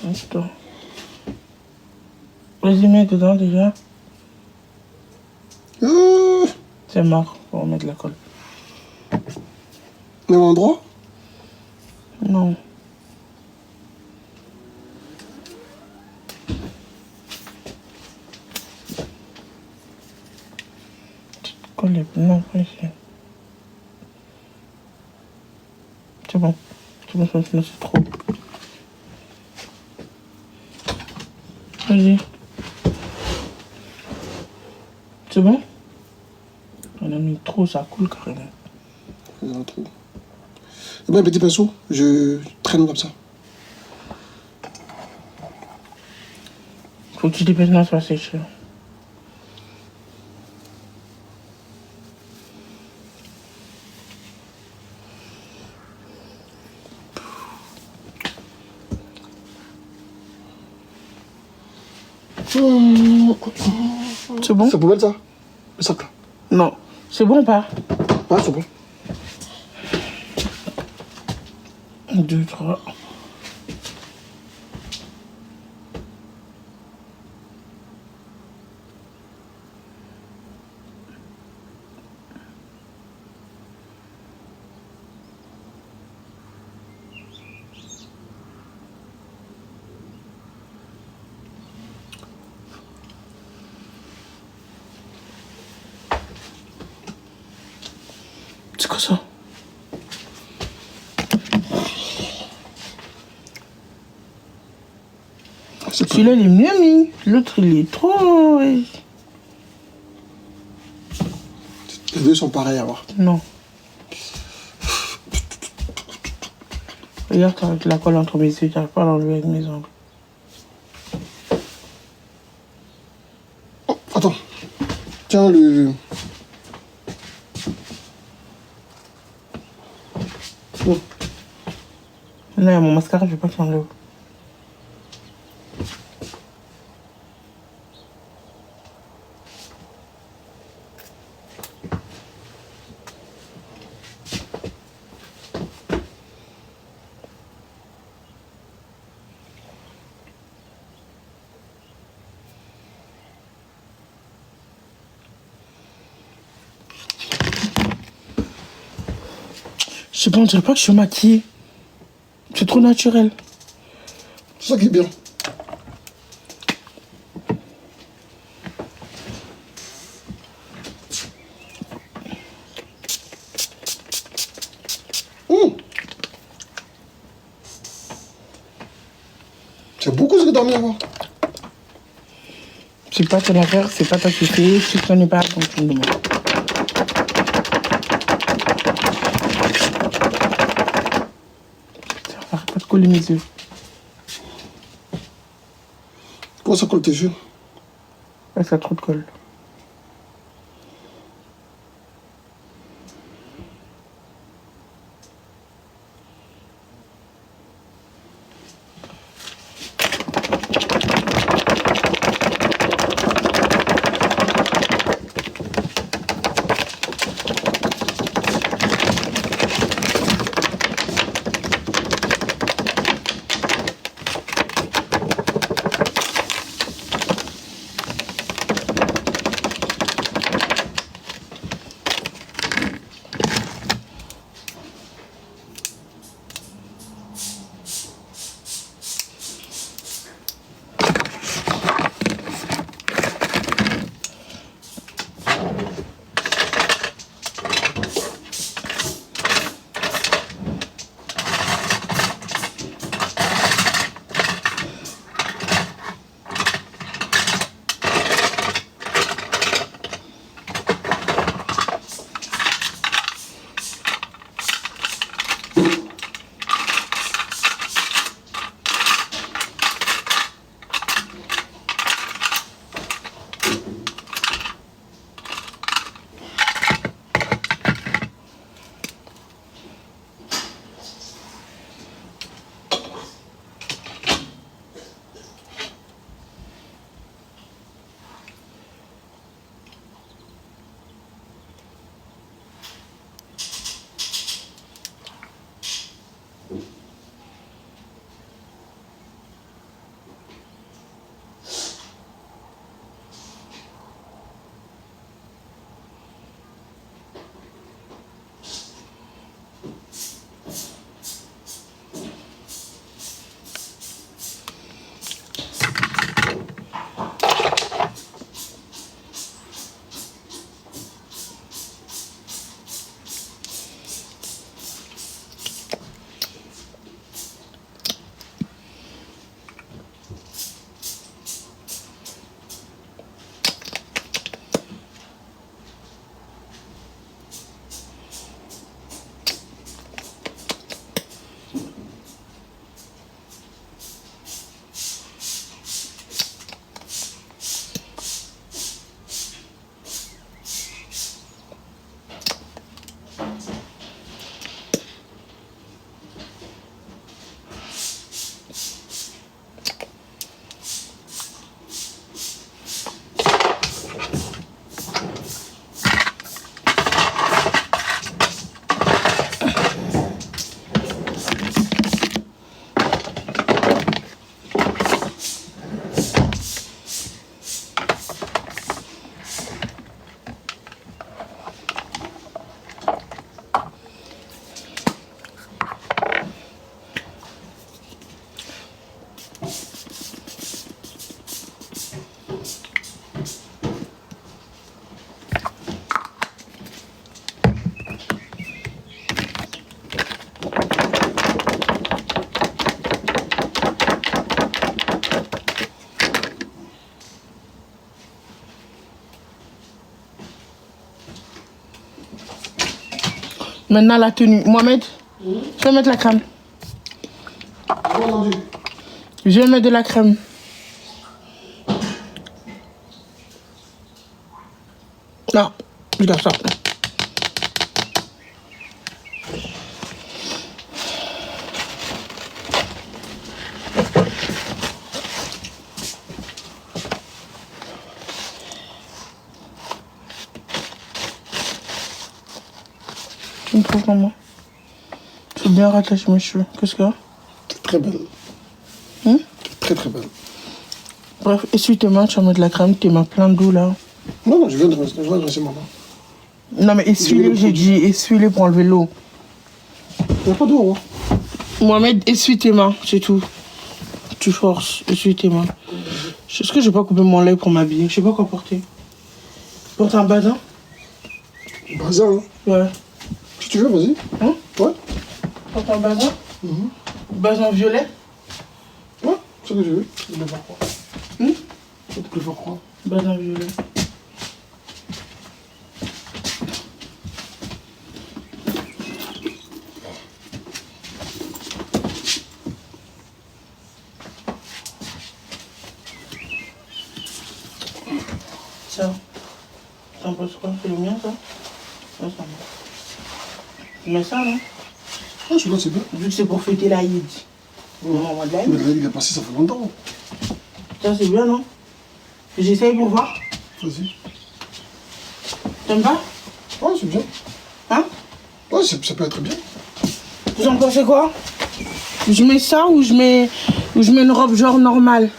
Attends. Vas-y, mets dedans déjà. C'est mort. On va remettre la colle. Même endroit? Non. Colle. Non, pas ici. C'est bon. C'est bon, sinon c'est trop. Vas-y. C'est bon? On a mis trop, ça coule carrément. Il y en a trop. Et bien, un petit pinceau, je traîne comme ça. Faut que tu dépêches, non, ça va sécher. C'est bon? C'est poubelle ça? Le sac là? Non. C'est bon ou pas? Ouais, c'est bon. 2, 3. C'est quoi ça? Celui-là, il est mieux mis. L'autre, il est trop... Les deux sont pareils à voir. Non. Regarde avec la colle entre mes yeux, j'arrive pas à l'enlever avec mes ongles. Oh, attends. Tiens le... Non. Là, il y a mon mascara, je vais pas que l'enlève. Je sais pas, on dirait pas que je suis maquillée. C'est trop naturel. C'est ça qui est bien. C'est beaucoup ce que t'as mis à voir. C'est pas ton affaire, c'est pas toi qui fais. Si tu connais pas, donc tu me demandes. Putain, arrête pas de coller mes yeux. Pourquoi ça colle tes yeux? Ouais, ça a trop de colle. Maintenant, la tenue. Mohamed, je vais mettre la crème. Je vais mettre de la crème. Non, je dois sortir. Tu me trouves comment? Je veux bien rattacher mes cheveux. Qu'est-ce qu'il y a? Très belle. Très très belle. Bref, essuie tes mains, tu vas mettre de la crème, tes mains pleines d'eau là. Non, je viens de rincer ma main. Non mais essuie-les, j'ai dit, essuie-les pour enlever l'eau. Il n'y a pas d'eau, hein. Mohamed, essuie tes mains, c'est tout. Tu forces, essuie tes mains. Est-ce que je vais pas couper mon lait pour m'habiller? Je sais pas quoi porter. Porte un bazin? Bazin, hein. Ouais. Si tu veux, vas-y. Hein? Ouais. Porte un bazin? Bazin violet? Ouais, c'est ce que je veux. Je vais faire quoi? Je vais faire quoi? Bazin violet. Ça. T'en penses quoi? C'est le mien, ça? Ouais, ça va. Tu mets ça, non? Ah, celui-là, c'est bien. Vu que c'est pour fêter l'Aïd. Au moment de l'Aïd. Mais là, il est passé, ça fait longtemps. Ça, c'est bien, non? J'essaye pour voir. Vas-y. T'aimes pas? Ouais, c'est bien. Hein? Ouais, ça peut être bien. Vous en pensez quoi? Je mets ça ou je mets une robe genre normale?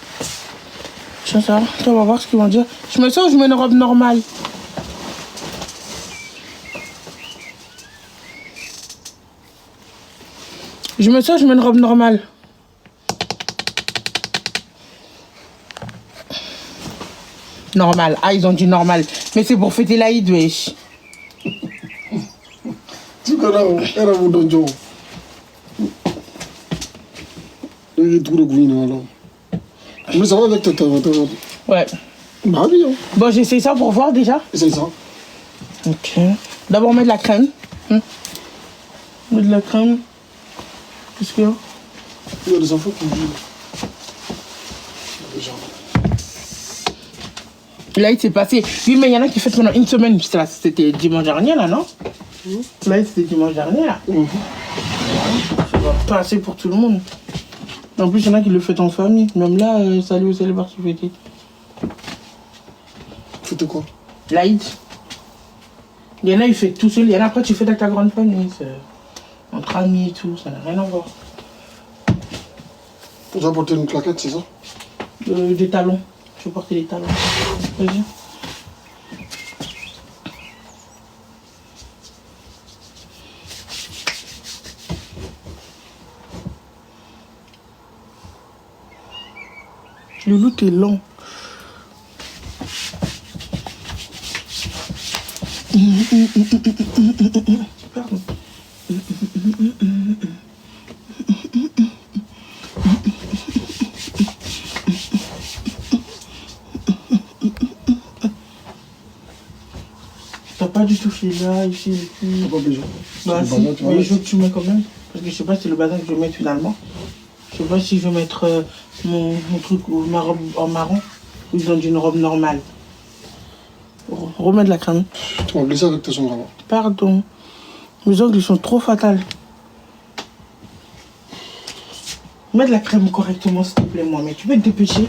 Tiens ça, on va voir ce qu'ils vont dire. Je mets ça ou je mets une robe normale? Je mets ça ou je mets une robe normale? Normal. Ah, ils ont dit normal. Mais c'est pour fêter l'Aïd, wesh. Tu connais, elle a vous donné. Il est tout le goût, alors. Mais ça va avec ta. Ouais. Bah oui, hein. Bon, j'essaie ça pour voir déjà. Essaye ça. Ok. D'abord, on met de la crème. On met de la crème. Qu'est-ce qu'il y a? Il y a des enfants qui me disent. Déjà. Là, il s'est passé. Oui, mais il y en a qui fêtent pendant une semaine. C'était dimanche dernier, là, non? Là, c'était dimanche dernier, là. Ça va pas assez pour tout le monde. En plus, il y en a qui le fêtent en famille. Même là, salut aux célébrateurs fêtés. Faites quoi? L'Aïd. Il y en a, ils fêtent tout seul. Il y en a, après, tu fêtes avec ta grande famille. Entre amis et tout, ça n'a rien à voir. Tu vas porter une claquette, c'est ça? Des talons. Je vais porter des talons. Vas-y. Loulou, t'es long. Pardon. T'as pas du tout fait là, ici, et puis... T'as pas besoin. Bah C'est si, le bazin, tu vois. mais je veux que tu mets quand même. Parce que je sais pas si c'est le bazin que je vais mettre finalement. Je sais pas si je vais mettre mon truc ou ma robe en marron. Ou ils ont une robe normale. Remets de la crème. Tu m'as blessé avec tes ongles avant. Pardon. Mes ongles ils sont trop fatales. Mets de la crème correctement s'il te plaît moi. Mais tu peux te dépêcher.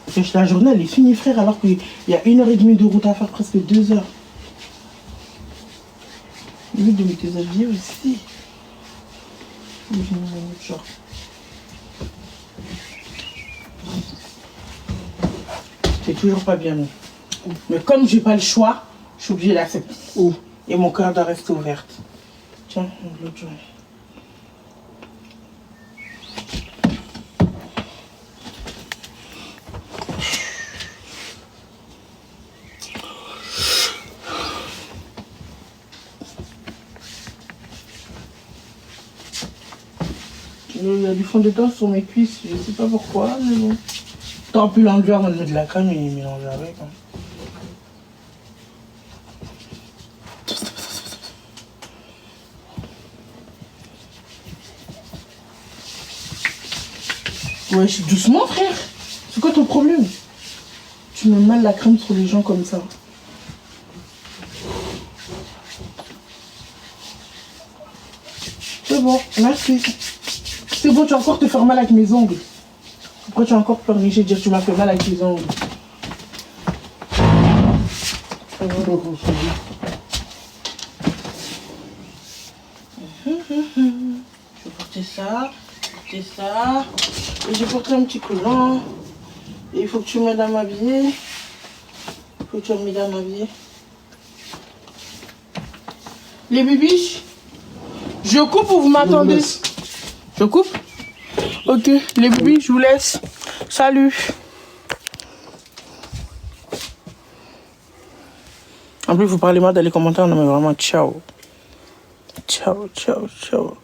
Parce que la journée elle est finie frère alors qu'il y a 1h30 de route à faire, presque 2 heures. Limite de mettre tes habillés aussi. Je mets un autre genre. C'est toujours pas bien mis. Mais comme j'ai pas le choix, je suis obligée d'accepter. Et mon cœur doit rester ouvert. Tiens, l'autre jour. Il y a du fond de teint sur mes cuisses, je sais pas pourquoi, mais bon. T'aurais pu l'enlever avant de mettre de la crème et mélanger avec. Hein. Ouais, doucement, frère. C'est quoi ton problème? Tu mets mal la crème sur les gens comme ça. C'est bon, merci. C'est bon, tu vas encore te faire mal avec mes ongles. Pourquoi tu as encore pleurniché dire que tu m'as fait mal avec tes ongles? Je vais porter ça, et j'ai porté un petit collant. Et il faut que tu m'aides à m'habiller. Les bibiches, je coupe ou vous m'attendez? Je coupe? Ok, les bibiches, je vous laisse. Salut. En plus, vous parlez mal dans les commentaires, non mais vraiment, ciao. Ciao, ciao, ciao.